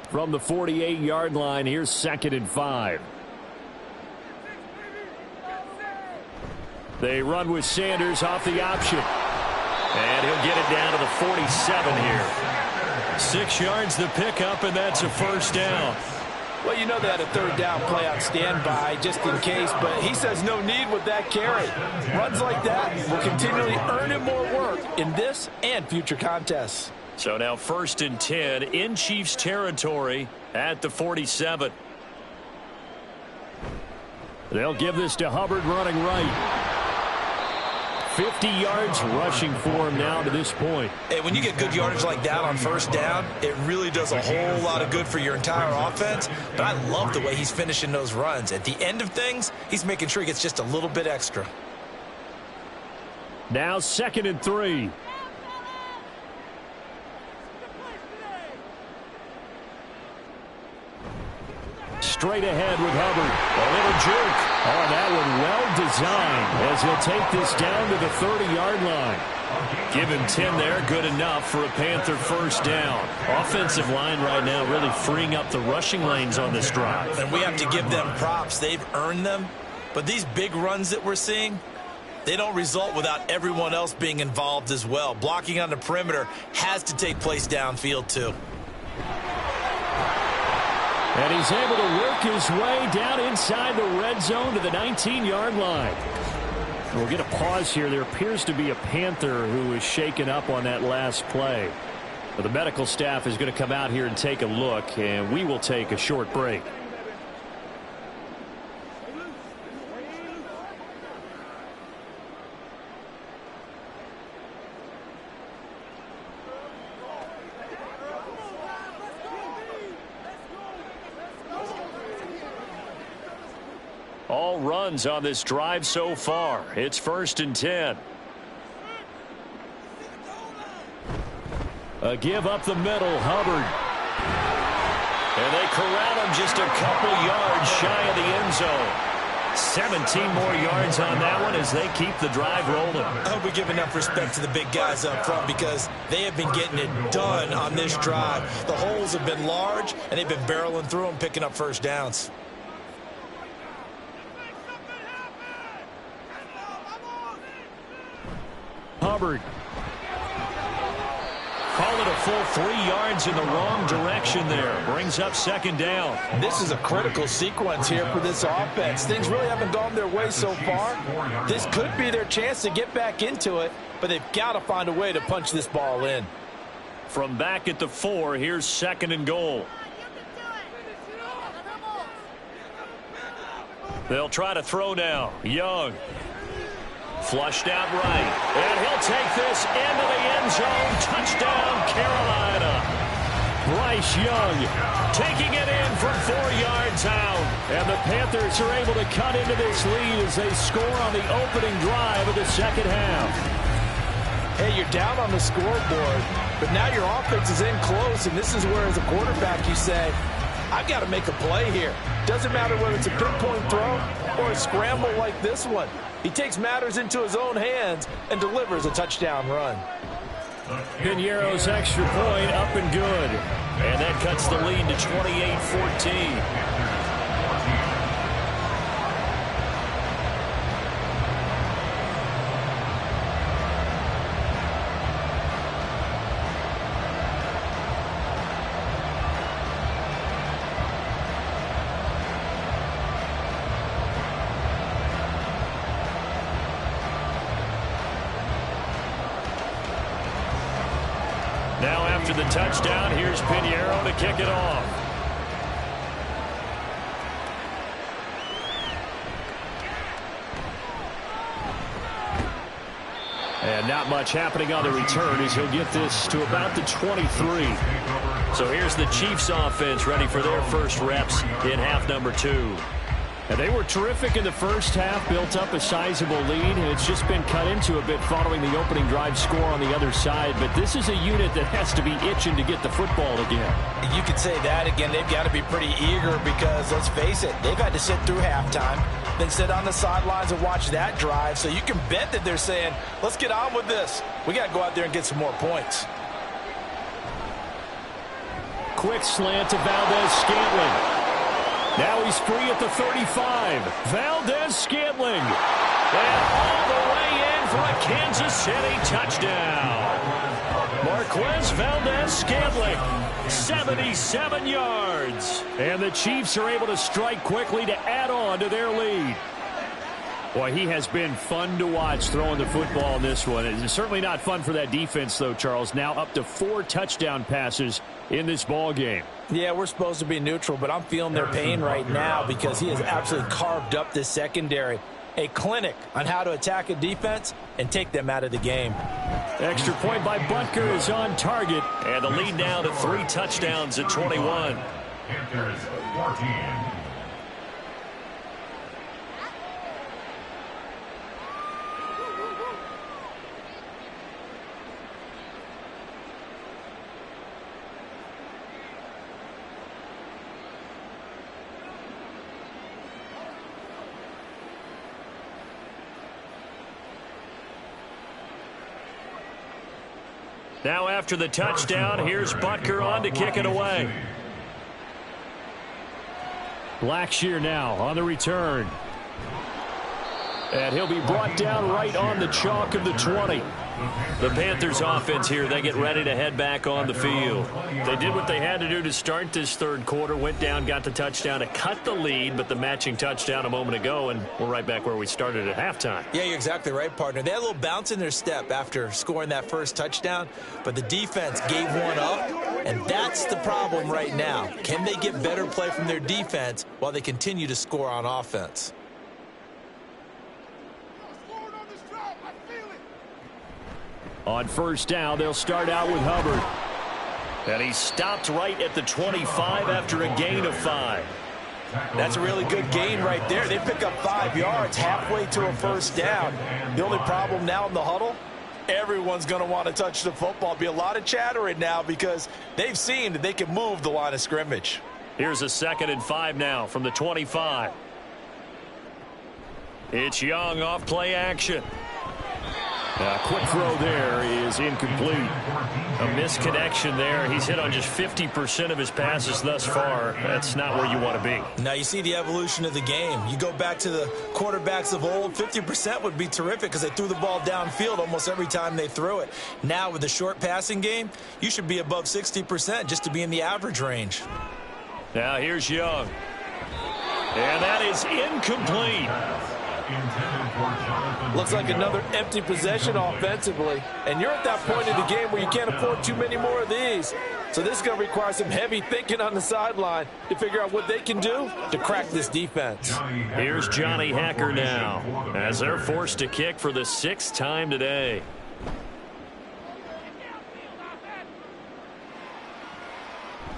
From the 48-yard line, here's 2nd and 5. They run with Sanders off the option. And he'll get it down to the 47 here. 6 yards the pickup, and that's a first down. Well, you know they had a third down play on standby just in case, but he says no need with that carry. Runs like that will continually earn him more work in this and future contests. So now 1st and 10 in Chiefs territory at the 47. They'll give this to Hubbard running right. 50 yards rushing for him now to this point. Hey, when you get good yardage like that on first down, it really does a whole lot of good for your entire offense. But I love the way he's finishing those runs. At the end of things, he's making sure he gets just a little bit extra. Now 2nd and 3. Straight ahead with Hubbard. A little juke. Oh, that one well designed as he'll take this down to the 30-yard line. Give him 10 there. Good enough for a Panther first down. Offensive line right now really freeing up the rushing lanes on this drive. And we have to give them props. They've earned them. But these big runs that we're seeing, they don't result without everyone else being involved as well. Blocking on the perimeter has to take place downfield too. And he's able to work his way down inside the red zone to the 19-yard line. We'll get a pause here. There appears to be a Panther who was shaken up on that last play. Well, the medical staff is going to come out here and take a look, and we will take a short break. All runs on this drive so far. It's 1st and 10. A give up the middle, Hubbard. And they corral him just a couple yards shy of the end zone. 17 more yards on that one as they keep the drive rolling. I hope we give enough respect to the big guys up front because they have been getting it done on this drive. The holes have been large, and they've been barreling through them, picking up first downs. Hubbard. Call it a full 3 yards in the wrong direction there. Brings up 2nd down. This is a critical sequence here for this offense. Things really haven't gone their way so far. This could be their chance to get back into it, but they've got to find a way to punch this ball in. From back at the 4, here's 2nd and goal. They'll try to throw now. Young. Flushed out right. And he'll take this into the end zone. Touchdown, Carolina. Bryce Young taking it in from 4 yards out. And the Panthers are able to cut into this lead as they score on the opening drive of the second half. Hey, you're down on the scoreboard, but now your offense is in close, and this is where, as a quarterback, you say, I've got to make a play here. Doesn't matter whether it's a pinpoint throw or a scramble like this one. He takes matters into his own hands and delivers a touchdown run. Piñeiro's extra point up and good. And that cuts the lead to 28-14. Now after the touchdown, here's Piñeiro to kick it off. And not much happening on the return as he'll get this to about the 23. So here's the Chiefs offense ready for their first reps in half number 2. And they were terrific in the first half, built up a sizable lead, and it's just been cut into a bit following the opening drive score on the other side. But this is a unit that has to be itching to get the football again. You could say that again. They've got to be pretty eager because, let's face it, they've had to sit through halftime, then sit on the sidelines and watch that drive. So you can bet that they're saying, let's get on with this. We got to go out there and get some more points. Quick slant to Valdez-Scantling. Now he's free at the 35. Valdez-Scantling. And all the way in for a Kansas City touchdown. Marquez Valdez-Scantling, 77 yards. And the Chiefs are able to strike quickly to add on to their lead. Boy, he has been fun to watch throwing the football in this one. It's certainly not fun for that defense, though, Charles. Now up to 4 touchdown passes in this ball game. Yeah, we're supposed to be neutral, but I'm feeling their pain right now because he has absolutely carved up this secondary. A clinic on how to attack a defense and take them out of the game. Extra point by Butker is on target. And the lead now to 3 touchdowns at 21. Panthers 14. Now after the touchdown, here's Butker on to kick it away. Blackshear now on the return. And he'll be brought down right on the chalk of the 20. The Panthers offense here, they get ready to head back on the field. They did what they had to do to start this third quarter. Went down, got the touchdown to cut the lead, but the matching touchdown a moment ago, and we're right back where we started at halftime. Yeah, you're exactly right, partner. They had a little bounce in their step after scoring that first touchdown, but the defense gave one up, and that's the problem right now. Can they get better play from their defense while they continue to score on offense? On first down, they'll start out with Hubbard. And he stopped right at the 25 after a gain of 5. That's a really good gain right there. They pick up 5 yards halfway to a first down. The only problem now in the huddle, everyone's going to want to touch the football. Be a lot of chattering now because they've seen that they can move the line of scrimmage. Here's a 2nd and 5 now from the 25. It's Young off play action. A quick throw there is incomplete. A misconnection there. He's hit on just 50% of his passes thus far. That's not where you want to be. Now you see the evolution of the game. You go back to the quarterbacks of old, 50% would be terrific because they threw the ball downfield almost every time they threw it. Now with the short passing game, you should be above 60% just to be in the average range. Now here's Young. And that is incomplete. Looks like another empty possession offensively. And you're at that point in the game where you can't afford too many more of these. So this is going to require some heavy thinking on the sideline to figure out what they can do to crack this defense. Here's Johnny Hacker now as they're forced to kick for the 6th time today.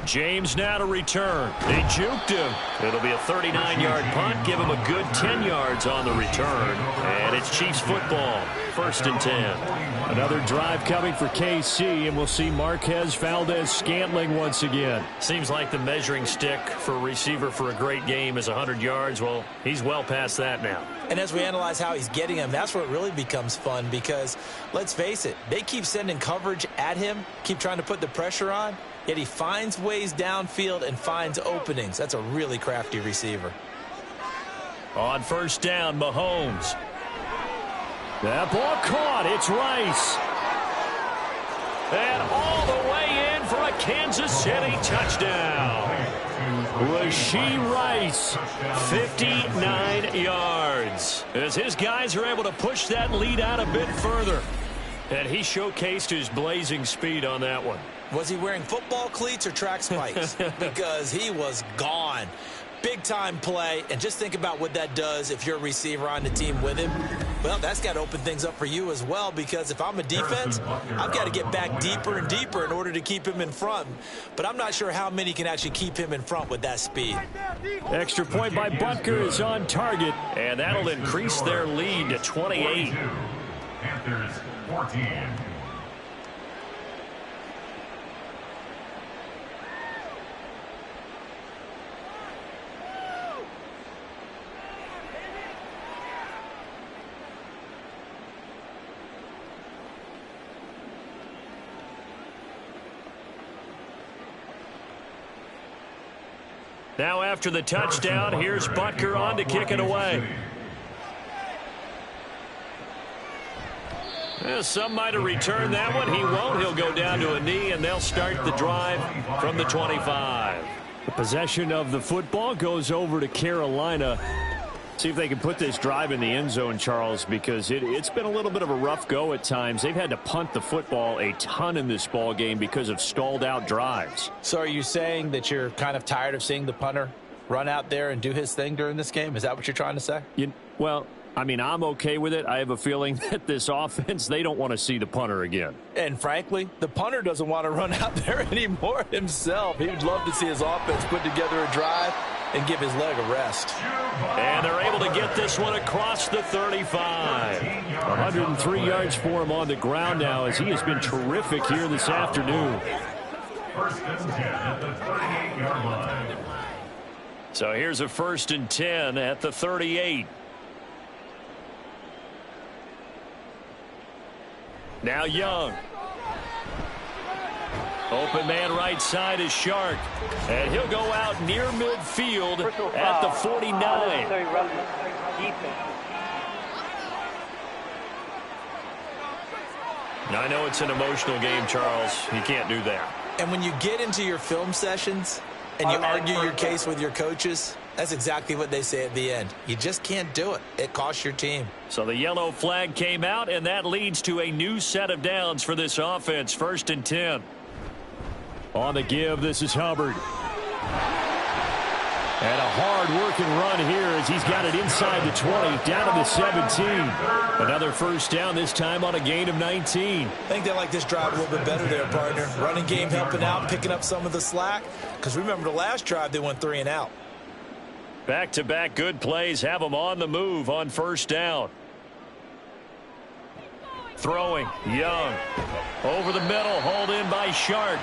James now to return. They juked him. It'll be a 39-yard punt. Give him a good 10 yards on the return. And it's Chiefs football. 1st and 10. Another drive coming for KC, and we'll see Marquez Valdez-Scantling once again. Seems like the measuring stick for a receiver for a great game is 100 yards. Well, he's well past that now. And as we analyze how he's getting them, that's where it really becomes fun because, let's face it, they keep sending coverage at him, keep trying to put the pressure on, yet he finds ways downfield and finds openings. That's a really crafty receiver. On first down, Mahomes. That ball caught. It's Rice. And all the way in for a Kansas City touchdown. Rashee Rice, 59 yards. As his guys are able to push that lead out a bit further. And he showcased his blazing speed on that one. Was he wearing football cleats or track spikes? Because he was gone. Big-time play, and just think about what that does if you're a receiver on the team with him. Well, that's got to open things up for you as well, because if I'm a defense, I've got to get back deeper and deeper in order to keep him in front. But I'm not sure how many can actually keep him in front with that speed. Extra point by Butker is on target, and that'll increase their lead to 28. Panthers 14. Now after the touchdown, here's Butker on to kick it away. Well, some might have returned that one. He won't. He'll go down to a knee, and they'll start the drive from the 25. The possession of the football goes over to Carolina. See if they can put this drive in the end zone, Charles, because it's been a little bit of a rough go at times. They've had to punt the football a ton in this ball game because of stalled out drives. So are you saying that you're kind of tired of seeing the punter run out there and do his thing during this game? Is that what you're trying to say? Well, I mean, I'm okay with it. I have a feeling that this offense, they don't want to see the punter again. And frankly, the punter doesn't want to run out there anymore himself. He would love to see his offense put together a drive and give his leg a rest. And they're able to get this one across the 35. 103 yards for him on the ground now as he has been terrific here this afternoon. 1st and 10 at the 38-yard line. So here's a 1st and 10 at the 38. Now Young. Open man right side is Shark. And he'll go out near midfield at the 49. I know it's an emotional game, Charles. You can't do that. And when you get into your film sessions and you argue your case with your coaches, that's exactly what they say at the end. You just can't do it. It costs your team. So the yellow flag came out, and that leads to a new set of downs for this offense. 1st and 10. On the give, this is Hubbard. And a hard-working run here as he's got it inside the 20, down to the 17. Another first down, this time on a gain of 19. I think they like this drive a little bit better there, partner. Running game helping out, picking up some of the slack. Because remember, the last drive, they went 3 and out. Back-to-back good plays have them on the move on first down. Throwing, Young. Over the middle, hauled in by Shark.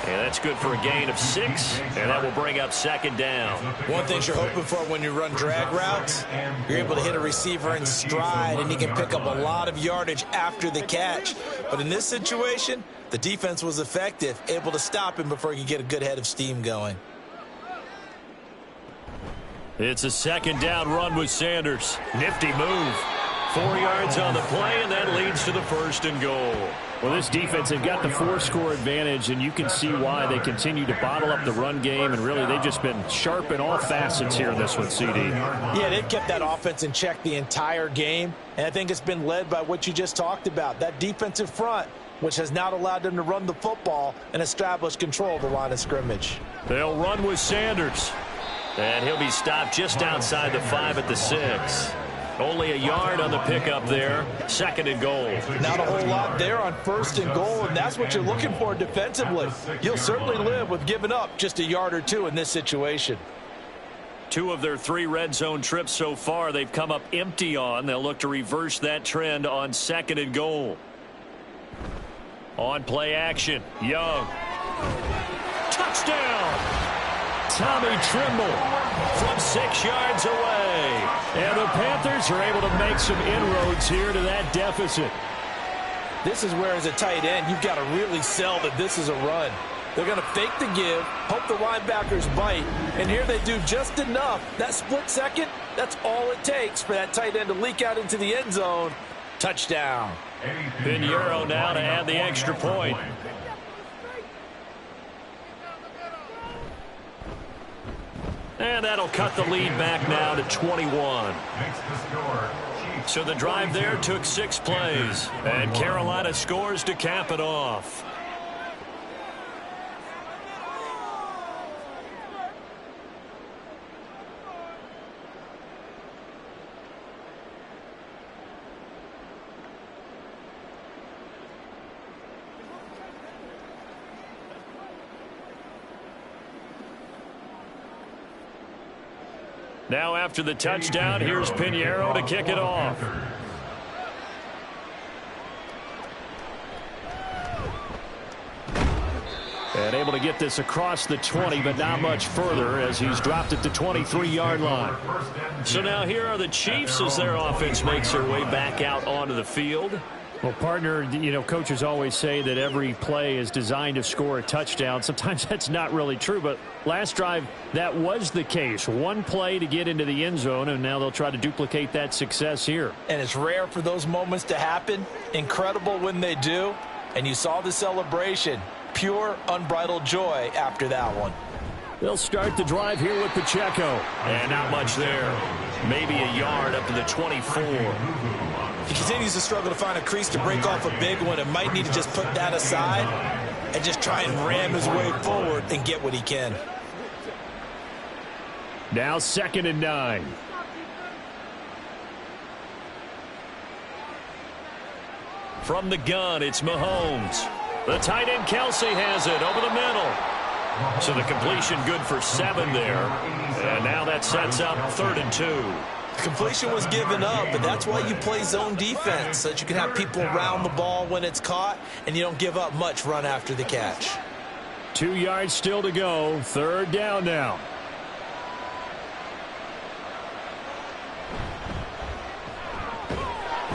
And that's good for a gain of 6, and that will bring up 2nd down. One thing you're hoping for when you run drag routes, you're able to hit a receiver in stride, and he can pick up a lot of yardage after the catch. But in this situation, the defense was effective, able to stop him before he could get a good head of steam going. It's a 2nd down run with Sanders. Nifty move. 4 yards on the play, and that leads to the 1st and goal. Well, this defense, they've got the 4-score advantage, and you can see why they continue to bottle up the run game, and really they've just been sharp in all facets here in this one, CD. Yeah, they've kept that offense in check the entire game, and I think it's been led by what you just talked about, that defensive front, which has not allowed them to run the football and establish control of the line of scrimmage. They'll run with Sanders, and he'll be stopped just outside the 5 at the 6. Only a yard on the pickup there. 2nd and goal. Not a whole lot there on 1st and goal, and that's what you're looking for defensively. You'll certainly live with giving up just a yard or 2 in this situation. 2 of their 3 red zone trips so far they've come up empty on. They'll look to reverse that trend on 2nd and goal. On play action, Young. Touchdown! Tommy Trimble from 6 yards away. And the Panthers are able to make some inroads here to that deficit. This is where, as a tight end, you've got to really sell that this is a run. They're going to fake the give, hope the linebackers bite, and here they do just enough. That split second, that's all it takes for that tight end to leak out into the end zone. Touchdown. Pinheiro now to add the extra point. And that'll cut the lead back now to 21. So the drive there took 6 plays. And Carolina scores to cap it off. Now after the touchdown, here's Pinheiro to kick it off. And able to get this across the 20, but not much further as he's dropped it to 23-yard line. So now here are the Chiefs as their offense makes their way back out onto the field. Well, partner, you know, coaches always say that every play is designed to score a touchdown. Sometimes that's not really true, but last drive, that was the case. 1 play to get into the end zone, and now they'll try to duplicate that success here. And it's rare for those moments to happen. Incredible when they do. And you saw the celebration. Pure, unbridled joy after that one. They'll start the drive here with Pacheco. And not much there. Maybe a yard up to the 24. He continues to struggle to find a crease to break off a big one and might need to just put that aside and just try and ram his way forward and get what he can. Now 2nd and 9. From the gun, it's Mahomes. The tight end Kelsey has it over the middle. So the completion good for 7 there. And now that sets up 3rd and 2. Completion was given up, but that's why you play zone defense, so that you can have people around the ball when it's caught, and you don't give up much run after the catch. 2 yards still to go. 3rd down now.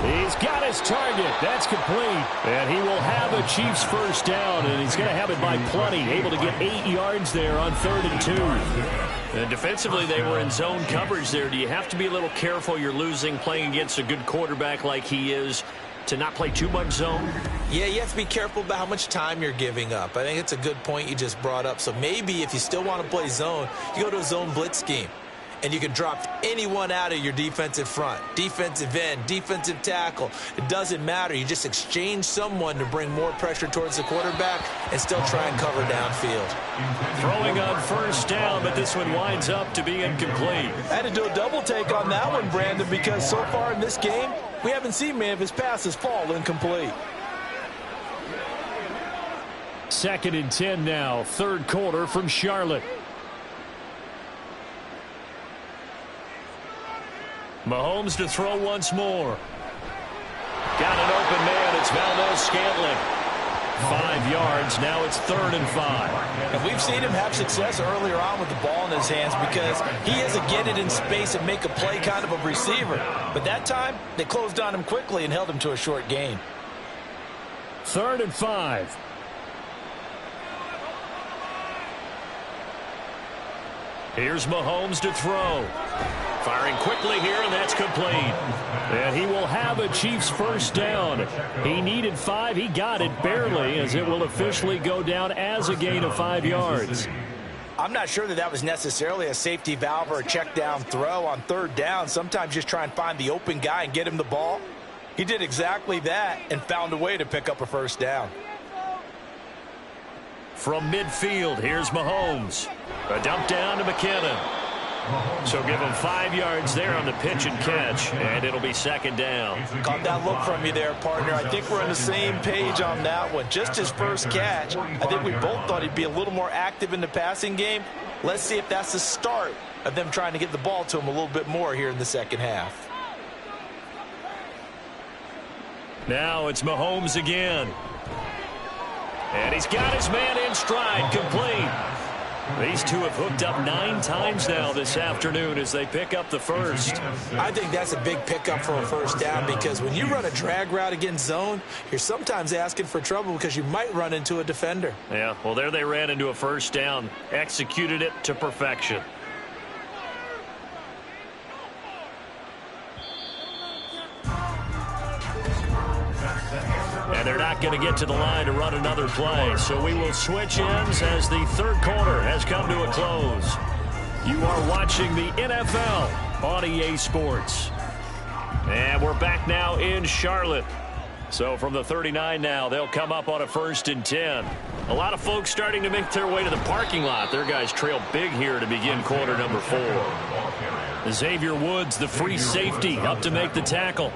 He's got his target. That's complete. And he will have a Chiefs first down, and he's going to have it by plenty. Able to get 8 yards there on 3rd and 2. And defensively, they were in zone coverage there. Do you have to be a little careful? You're losing playing against a good quarterback like he is. to not play too much zone? Yeah, you have to be careful about how much time you're giving up. I think it's a good point you just brought up. So maybe if you still want to play zone, you go to a zone blitz scheme. And you can drop anyone out of your defensive front, defensive end, defensive tackle. It doesn't matter. You just exchange someone to bring more pressure towards the quarterback and still try and cover downfield. Throwing on first down, but this one winds up to be incomplete. I had to do a double take on that one, Brandon, because so far in this game, we haven't seen many of his passes fall incomplete. 2nd and 10 now, 3rd quarter from Charlotte. Mahomes to throw once more. Got an open man. It's Valdez-Scantling. 5 yards. Now it's 3rd and 5. And we've seen him have success earlier on with the ball in his hands because he has to get it in space and make a play kind of a receiver. But that time, they closed on him quickly and held him to a short gain. 3rd and 5. Here's Mahomes to throw. Firing quickly here, and that's complete. And he will have a Chiefs first down. He needed 5. He got it barely, as it will officially go down as a gain of 5 yards. I'm not sure that was necessarily a safety valve or a check down throw on 3rd down. Sometimes just try and find the open guy and get him the ball. He did exactly that and found a way to pick up a first down. From midfield, here's Mahomes. A dump down to McKinnon. So give him 5 yards there on the pitch and catch, and it'll be 2nd down. Caught that look from you there, partner. I think we're on the same page on that one. Just his first catch. I think we both thought he'd be a little more active in the passing game. Let's see if that's the start of them trying to get the ball to him a little bit more here in the second half. Now it's Mahomes again. And he's got his man in stride, complete. These two have hooked up 9 times now this afternoon as they pick up the first. I think that's a big pickup for a first down because when you run a drag route against zone, you're sometimes asking for trouble because you might run into a defender. Yeah, well, there they ran into a first down, executed it to perfection. And they're not going to get to the line to run another play. So we will switch ends as the 3rd quarter has come to a close. You are watching the NFL on EA Sports. And we're back now in Charlotte. So from the 39 now, they'll come up on a 1st and 10. A lot of folks starting to make their way to the parking lot. Their guys trail big here to begin quarter number 4. Xavier Woods, the free safety, up to make the tackle.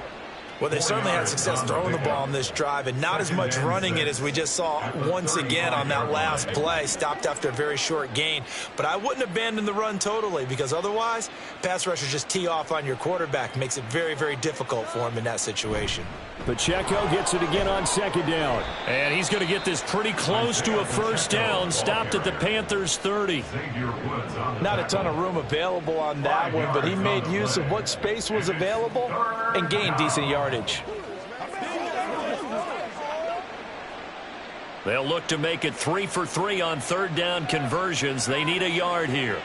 Well, they certainly had success throwing the ball on this drive and not as much running it as we just saw once again on that last play. Stopped after a very short gain. But I wouldn't abandon the run totally because otherwise, pass rushers just tee off on your quarterback. Makes it very, very difficult for him in that situation. Pacheco gets it again on 2nd down. And he's going to get this pretty close to a first down. Stopped at the Panthers 30. Not a ton of room available on that one, but he made use of what space was available and gained decent yardage. They'll look to make it 3 for 3 on 3rd down conversions. They need a yard here.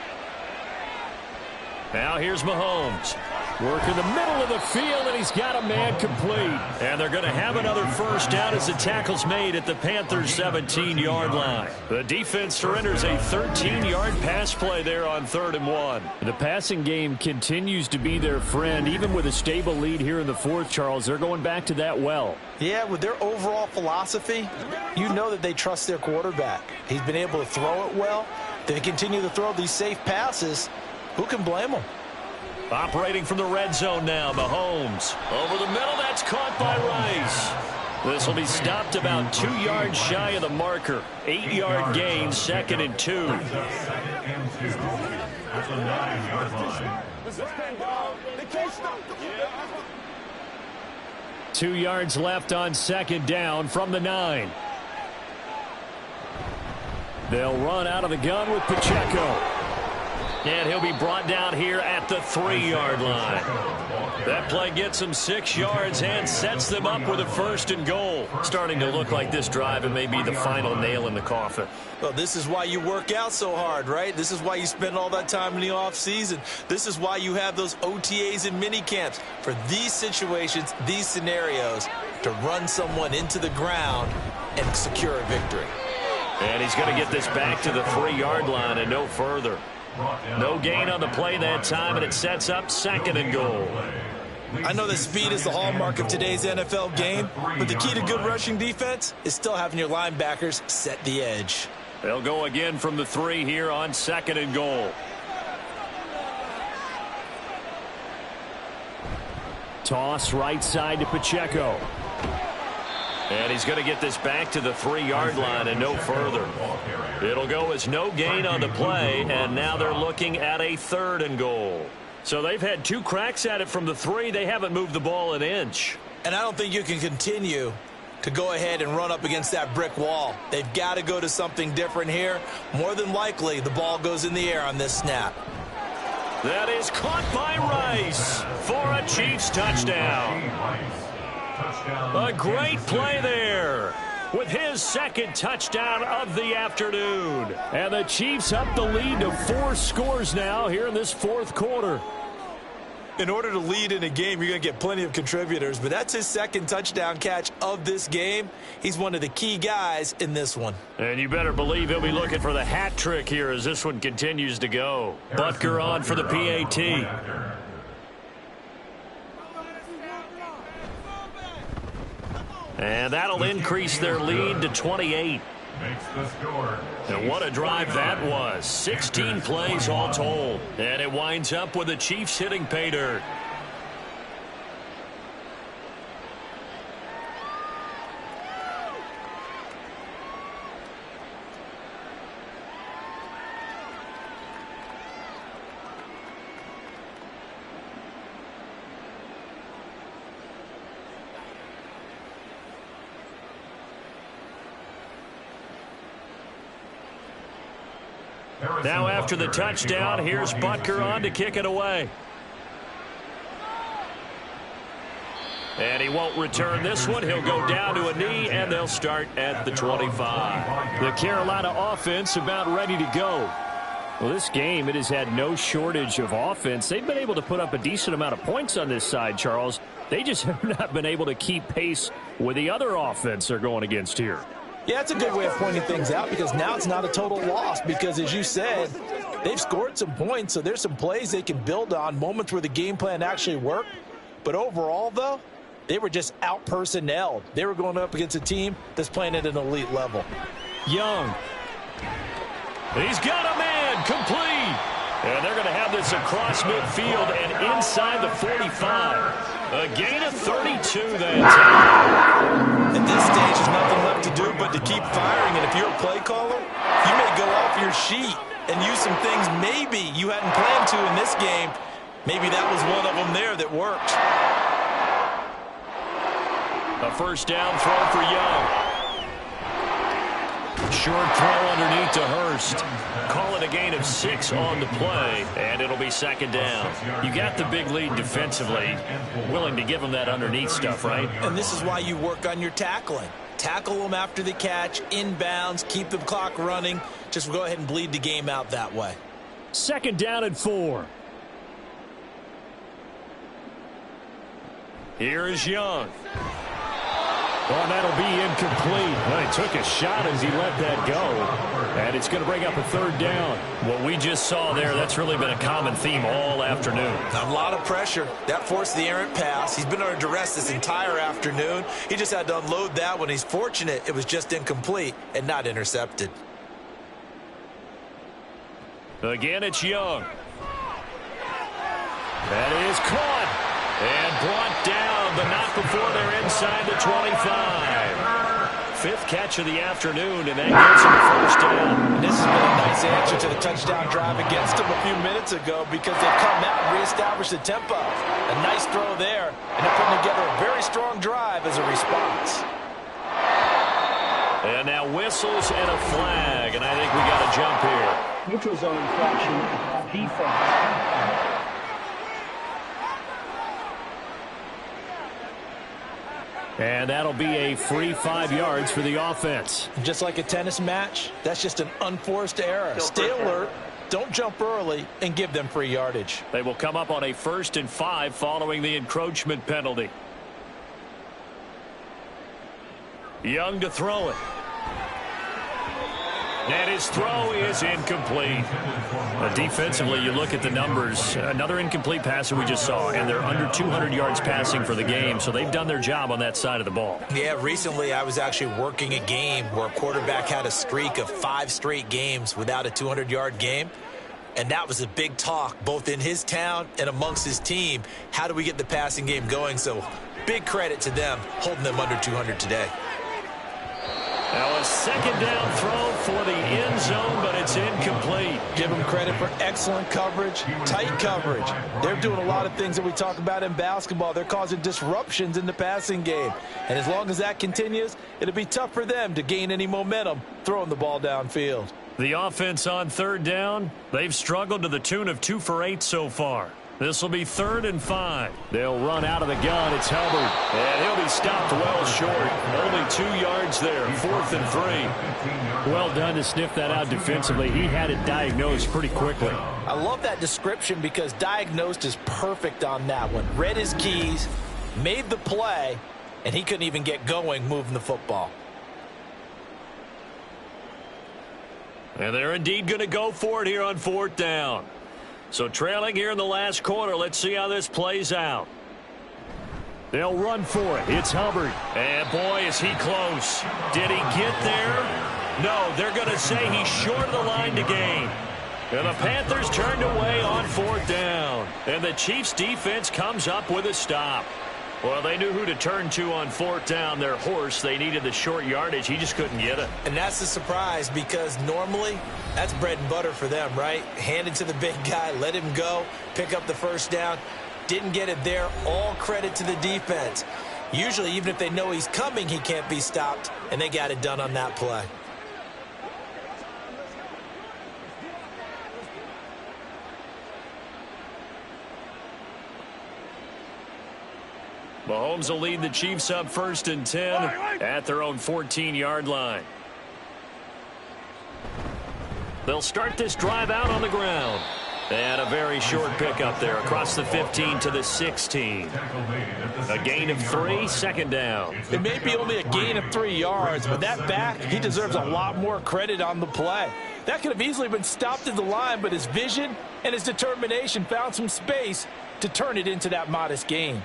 Now here's Mahomes. Work in the middle of the field, and he's got a man complete. And they're going to have another first down as the tackle's made at the Panthers' 17-yard line. The defense surrenders a 13-yard pass play there on 3rd and 1. The passing game continues to be their friend, even with a stable lead here in the 4th, Charles. They're going back to that well. Yeah, with their overall philosophy, you know that they trust their quarterback. He's been able to throw it well. They continue to throw these safe passes. Who can blame them? Operating from the red zone now, Mahomes. Over the middle, that's caught by Rice. This will be stopped about 2 yards shy of the marker. 8-yard gain, 2nd and 2. 2 yards left on 2nd down from the 9. They'll run out of the gun with Pacheco. And he'll be brought down here at the 3-yard line. That play gets them 6 yards and sets them up with a 1st and goal. Starting to look like this drive and may be the final nail in the coffin. Well, this is why you work out so hard, right? This is why you spend all that time in the offseason. This is why you have those OTAs and mini camps. For these situations, these scenarios, to run someone into the ground and secure a victory. And he's going to get this back to the 3-yard line and no further. No gain on the play that time, and it sets up 2nd and goal. I know that speed is the hallmark of today's NFL game, but the key to good rushing defense is still having your linebackers set the edge. They'll go again from the 3 here on 2nd and goal. Toss right side to Pacheco. And he's going to get this back to the 3-yard line and no further. It'll go as no gain on the play, and now they're looking at a 3rd and goal. So they've had 2 cracks at it from the 3. They haven't moved the ball an inch. And I don't think you can continue to go ahead and run up against that brick wall. They've got to go to something different here. More than likely, the ball goes in the air on this snap. That is caught by Rice for a Chiefs touchdown. A great play there with his 2nd touchdown of the afternoon. And the Chiefs up the lead to 4 scores now here in this 4th quarter. In order to lead in a game, you're going to get plenty of contributors, but that's his 2nd touchdown catch of this game. He's one of the key guys in this one. And you better believe he'll be looking for the hat trick here as this one continues to go. Butker on for the PAT. And that'll increase their lead to 28. And what a drive that was. 16 plays all told. And it winds up with the Chiefs hitting pay dirt. Now after the touchdown, here's Butker on to kick it away. And he won't return this one. He'll go down to a knee, and they'll start at the 25. The Carolina offense about ready to go. Well, this game, it has had no shortage of offense. They've been able to put up a decent amount of points on this side, Charles. They just have not been able to keep pace with the other offense they're going against here. Yeah, it's a good way of pointing things out because now it's not a total loss because, as you said, they've scored some points, so there's some plays they can build on, moments where the game plan actually worked. But overall, though, they were just out-personnelled. They were going up against a team that's playing at an elite level. Young. He's got a man, complete. And they're going to have this across midfield and inside the 45. A gain of 32 that time. At this stage, there's nothing left to do but to keep firing. And if you're a play caller, you may go off your sheet and use some things maybe you hadn't planned to in this game. Maybe that was one of them there that worked. A 1st down throw for Young. Short throw underneath to Hurst. Call it a gain of 6 on the play, and it'll be 2nd down. You got the big lead defensively. Willing to give them that underneath stuff, right? And this is why you work on your tackling. Tackle them after the catch, inbounds, keep the clock running. Just go ahead and bleed the game out that way. 2nd down and 4. Here is Young. Oh, that'll be incomplete. Well, he took a shot as he let that go. And it's going to bring up a 3rd down. What we just saw there, that's really been a common theme all afternoon. A lot of pressure. That forced the errant pass. He's been under duress this entire afternoon. He just had to unload that one. He's fortunate it was just incomplete and not intercepted. Again, it's Young. That is caught. And brought down, but not before they're inside the 25. 5th catch of the afternoon, and that gives him a 1st down. And this has been a nice answer to the touchdown drive against them a few minutes ago because they've come out and reestablished the tempo. A nice throw there, and they're putting together a very strong drive as a response. And now whistles and a flag, and I think we got a jump here. Neutral zone infraction, defense. And that'll be a free 5 yards for the offense. Just like a tennis match, that's just an unforced error. Stay alert, don't jump early, and give them free yardage. They will come up on a 1st and 5 following the encroachment penalty. Young to throw it. And his throw is incomplete. Defensively, you look at the numbers. Another incomplete pass that we just saw, and they're under 200 yards passing for the game, so they've done their job on that side of the ball. Yeah, recently I was actually working a game where a quarterback had a streak of 5 straight games without a 200-yard game, and that was a big talk both in his town and amongst his team. How do we get the passing game going? So big credit to them holding them under 200 today. Now a second down throw for the end zone, but it's incomplete. Give them credit for excellent coverage, tight coverage. They're doing a lot of things that we talk about in basketball. They're causing disruptions in the passing game. And as long as that continues, it'll be tough for them to gain any momentum throwing the ball downfield. The offense on third down, they've struggled to the tune of 2 for 8 so far. This will be 3rd and 5. They'll run out of the gun. It's Hubbard. And he'll be stopped well short. Only 2 yards there. 4th and 3. Well done to sniff that out defensively. He had it diagnosed pretty quickly. I love that description because diagnosed is perfect on that one. Read his keys, made the play, and he couldn't even get going moving the football. And they're indeed going to go for it here on 4th down. So trailing here in the last quarter, let's see how this plays out. They'll run for it. It's Hubbard. And boy, is he close. Did he get there? No, they're going to say he's short of the line to gain. And the Panthers turned away on 4th down. And the Chiefs defense comes up with a stop. Well, they knew who to turn to on 4th down. Their horse, they needed the short yardage. He just couldn't get it. And that's the surprise because normally that's bread and butter for them, right? Hand it to the big guy, let him go, pick up the first down. Didn't get it there. All credit to the defense. Usually, even if they know he's coming, he can't be stopped, and they got it done on that play. Mahomes will lead the Chiefs up 1st and 10 at their own 14-yard line. They'll start this drive out on the ground. And a very short pickup there across the 15 to the 16. A gain of 3, 2nd down. It may be only a gain of 3 yards, but that back, he deserves a lot more credit on the play. That could have easily been stopped at the line, but his vision and his determination found some space to turn it into that modest gain.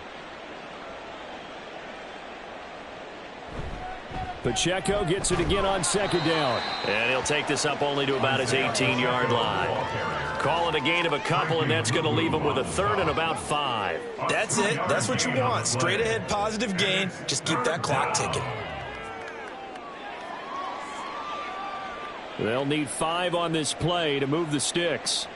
Pacheco gets it again on 2nd down. And he'll take this up only to about his 18-yard line. Call it a gain of a couple, and that's going to leave him with a 3rd and about 5. That's it. That's what you want. Straight ahead positive gain. Just keep that clock ticking. They'll need 5 on this play to move the sticks.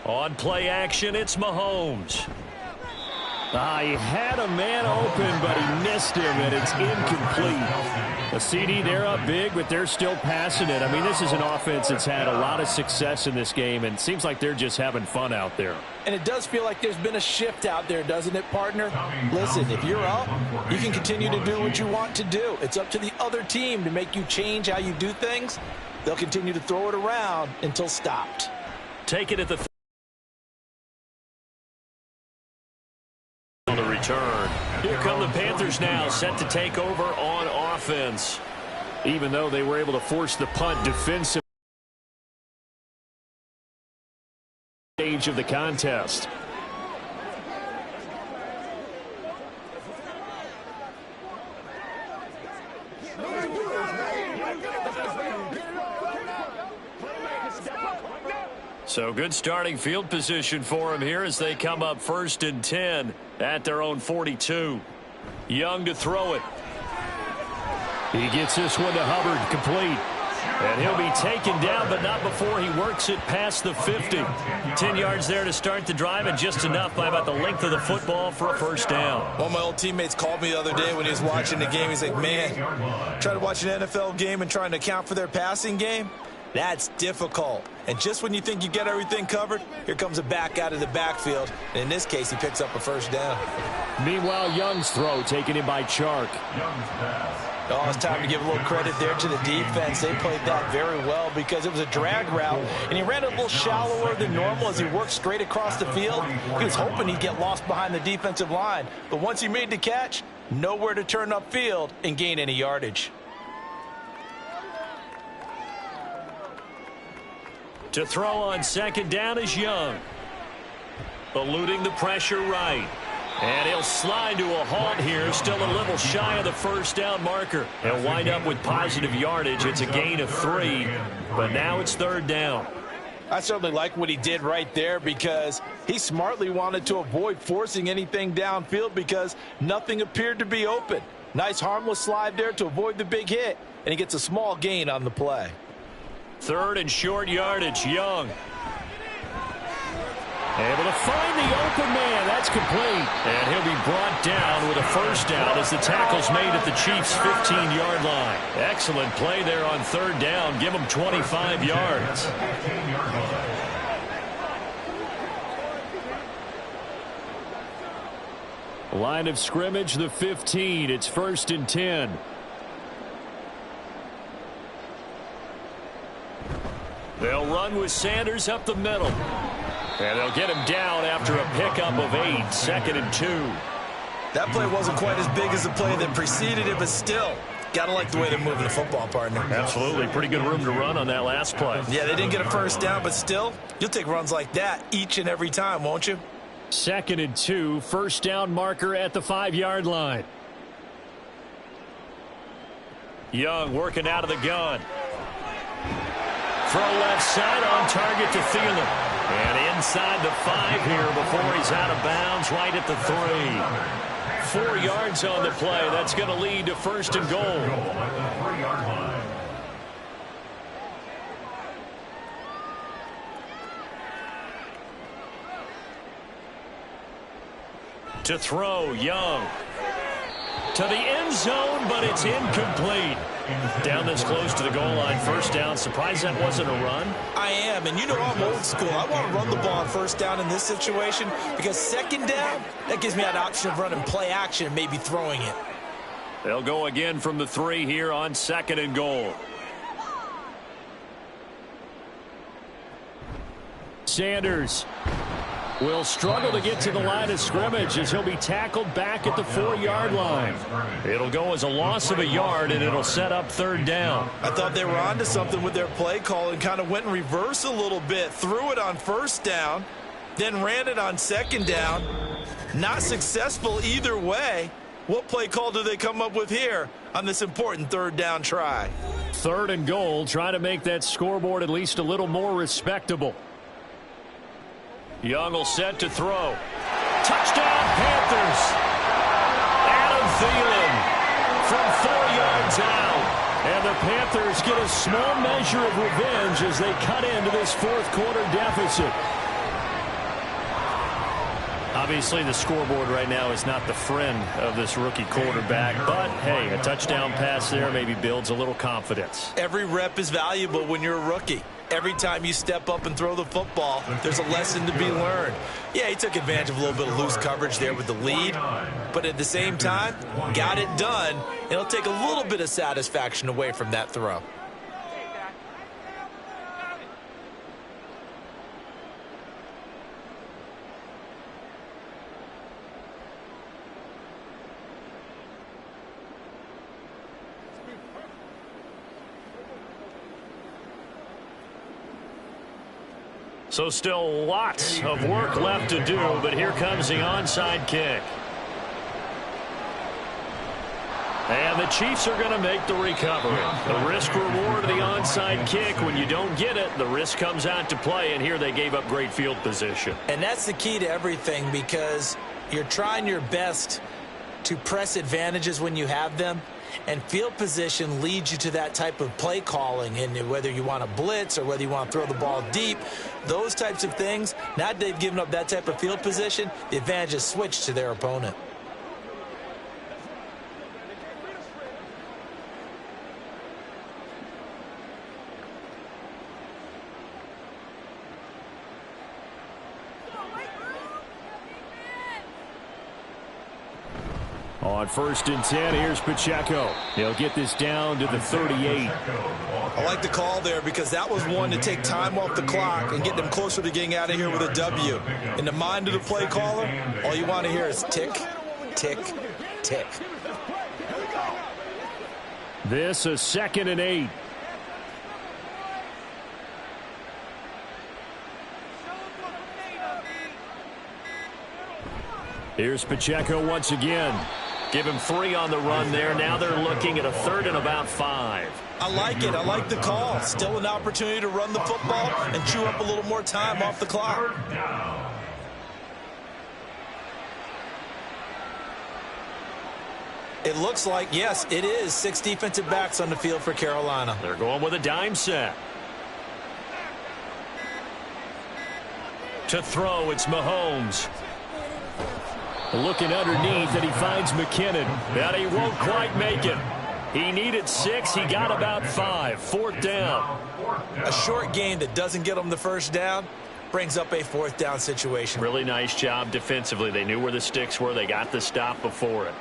On play action, it's Mahomes. He had a man open, but he missed him, and it's incomplete. A CD, they're up big, but they're still passing it. I mean, this is an offense that's had a lot of success in this game, and it seems like they're just having fun out there. And it does feel like there's been a shift out there, doesn't it, partner? Listen, if you're up, you can continue to do what you want to do. It's up to the other team to make you change how you do things. They'll continue to throw it around until stopped. Take it at the on the return. Here come the Panthers now, set to take over on offense. Even though they were able to force the punt defensive stage of the contest. So good starting field position for him here as they come up 1st and 10 at their own 42. Young to throw it. He gets this one to Hubbard, complete. And he'll be taken down, but not before he works it past the 50. 10 yards there to start the drive, and just enough by about the length of the football for a 1st down. One of my old teammates called me the other day when he was watching the game. He's like, man, trying to watch an NFL game and trying to account for their passing game? That's difficult. And just when you think you get everything covered, here comes a back out of the backfield. And in this case, he picks up a 1st down. Meanwhile, Young's throw taken in by Chark. Oh, it's time to give a little credit there to the defense. They played that very well because it was a drag route, and he ran a little shallower than normal as he worked straight across the field. He was hoping he'd get lost behind the defensive line, but once he made the catch, nowhere to turn upfield and gain any yardage. To throw on second down is Young. Eluding the pressure right. And he'll slide to a halt here, still a little shy of the first down marker. He'll wind up with positive yardage. It's a gain of 3, but now it's third down. I certainly like what he did right there because he smartly wanted to avoid forcing anything downfield because nothing appeared to be open. Nice harmless slide there to avoid the big hit, and he gets a small gain on the play. Third and short yardage, Young. Able to find the open man. That's complete. And he'll be brought down with a first down as the tackle's made at the Chiefs' 15-yard line. Excellent play there on third down. Give him 25 yards. Line of scrimmage, the 15. It's 1st and 10. They'll run with Sanders up the middle. And they'll get him down after a pickup of 8, 2nd and 2. That play wasn't quite as big as the play that preceded it, but still, got to like the way they're moving the football, partner. Absolutely. Pretty good room to run on that last play. Yeah, they didn't get a first down, but still, you'll take runs like that each and every time, won't you? 2nd and 2, first down marker at the 5-yard line. Young working out of the gun. Throw left side on target to Thielen. And inside the 5 here before he's out of bounds, right at the 3. 4 yards on the play. That's going to lead to 1st and goal. To throw, Young. To the end zone, but it's incomplete. Down this close to the goal line, first down. Surprised that wasn't a run? I am, and you know I'm old school. I want to run the ball on first down in this situation because second down, that gives me that option of running play action and maybe throwing it. They'll go again from the 3 here on 2nd and goal. Sanders will struggle to get to the line of scrimmage as he'll be tackled back at the 4-yard line. It'll go as a loss of a yard, and it'll set up third down. I thought they were onto something with their play call and kind of went in reverse a little bit. Threw it on first down, then ran it on second down. Not successful either way. What play call do they come up with here on this important third down try? 3rd and goal, trying to make that scoreboard at least a little more respectable. Young will set to throw. Touchdown, Panthers. Adam Thielen from 4 yards out. And the Panthers get a small measure of revenge as they cut into this 4th quarter deficit. Obviously, the scoreboard right now is not the friend of this rookie quarterback. But, hey, a touchdown pass there maybe builds a little confidence. Every rep is valuable when you're a rookie. Every time you step up and throw the football, there's a lesson to be learned. Yeah, he took advantage of a little bit of loose coverage there with the lead, but at the same time, got it done. It'll take a little bit of satisfaction away from that throw. So still lots of work left to do, but here comes the onside kick. And the Chiefs are going to make the recovery. The risk-reward of the onside kick. When you don't get it, the risk comes out to play, and here they gave up great field position. And that's the key to everything because you're trying your best to press advantages when you have them. And field position leads you to that type of play calling, and whether you want to blitz or whether you want to throw the ball deep, those types of things, now that they've given up that type of field position, the advantage is switched to their opponent. On 1st and 10, here's Pacheco. He'll get this down to the 38. I like the call there because that was one to take time off the clock and get them closer to getting out of here with a W. In the mind of the play caller, all you want to hear is tick, tick, tick. This a 2nd and 8. Here's Pacheco once again. Give him 3 on the run there. Now they're looking at a 3rd and about 5. I like it. I like the call. Still an opportunity to run the football and chew up a little more time off the clock. It looks like, yes, it is 6 defensive backs on the field for Carolina. They're going with a dime set. To throw, it's Mahomes. Looking underneath, and he finds McKinnon. But he won't quite make it. He needed 6. He got about 5. 4th down. A short gain that doesn't get them the first down brings up a 4th down situation. Really nice job defensively. They knew where the sticks were. They got the stop before it.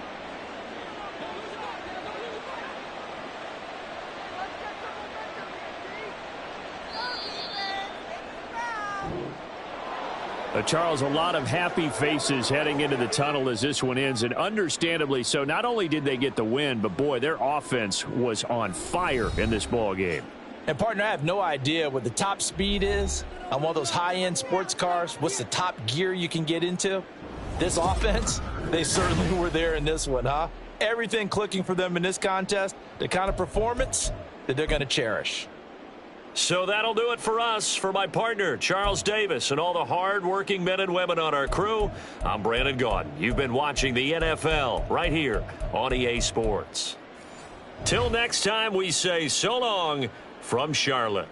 Charles, a lot of happy faces heading into the tunnel as this one ends, and understandably so. Not only did they get the win, but boy, their offense was on fire in this ball game. And partner, I have no idea what the top speed is on one of those high-end sports cars. What's the top gear you can get into? This offense, they certainly were there in this one, huh? Everything clicking for them in this contest, the kind of performance that they're going to cherish. So that'll do it for us. For my partner, Charles Davis, and all the hard-working men and women on our crew, I'm Brandon Gaudin. You've been watching the NFL right here on EA Sports. Till next time, we say so long from Charlotte.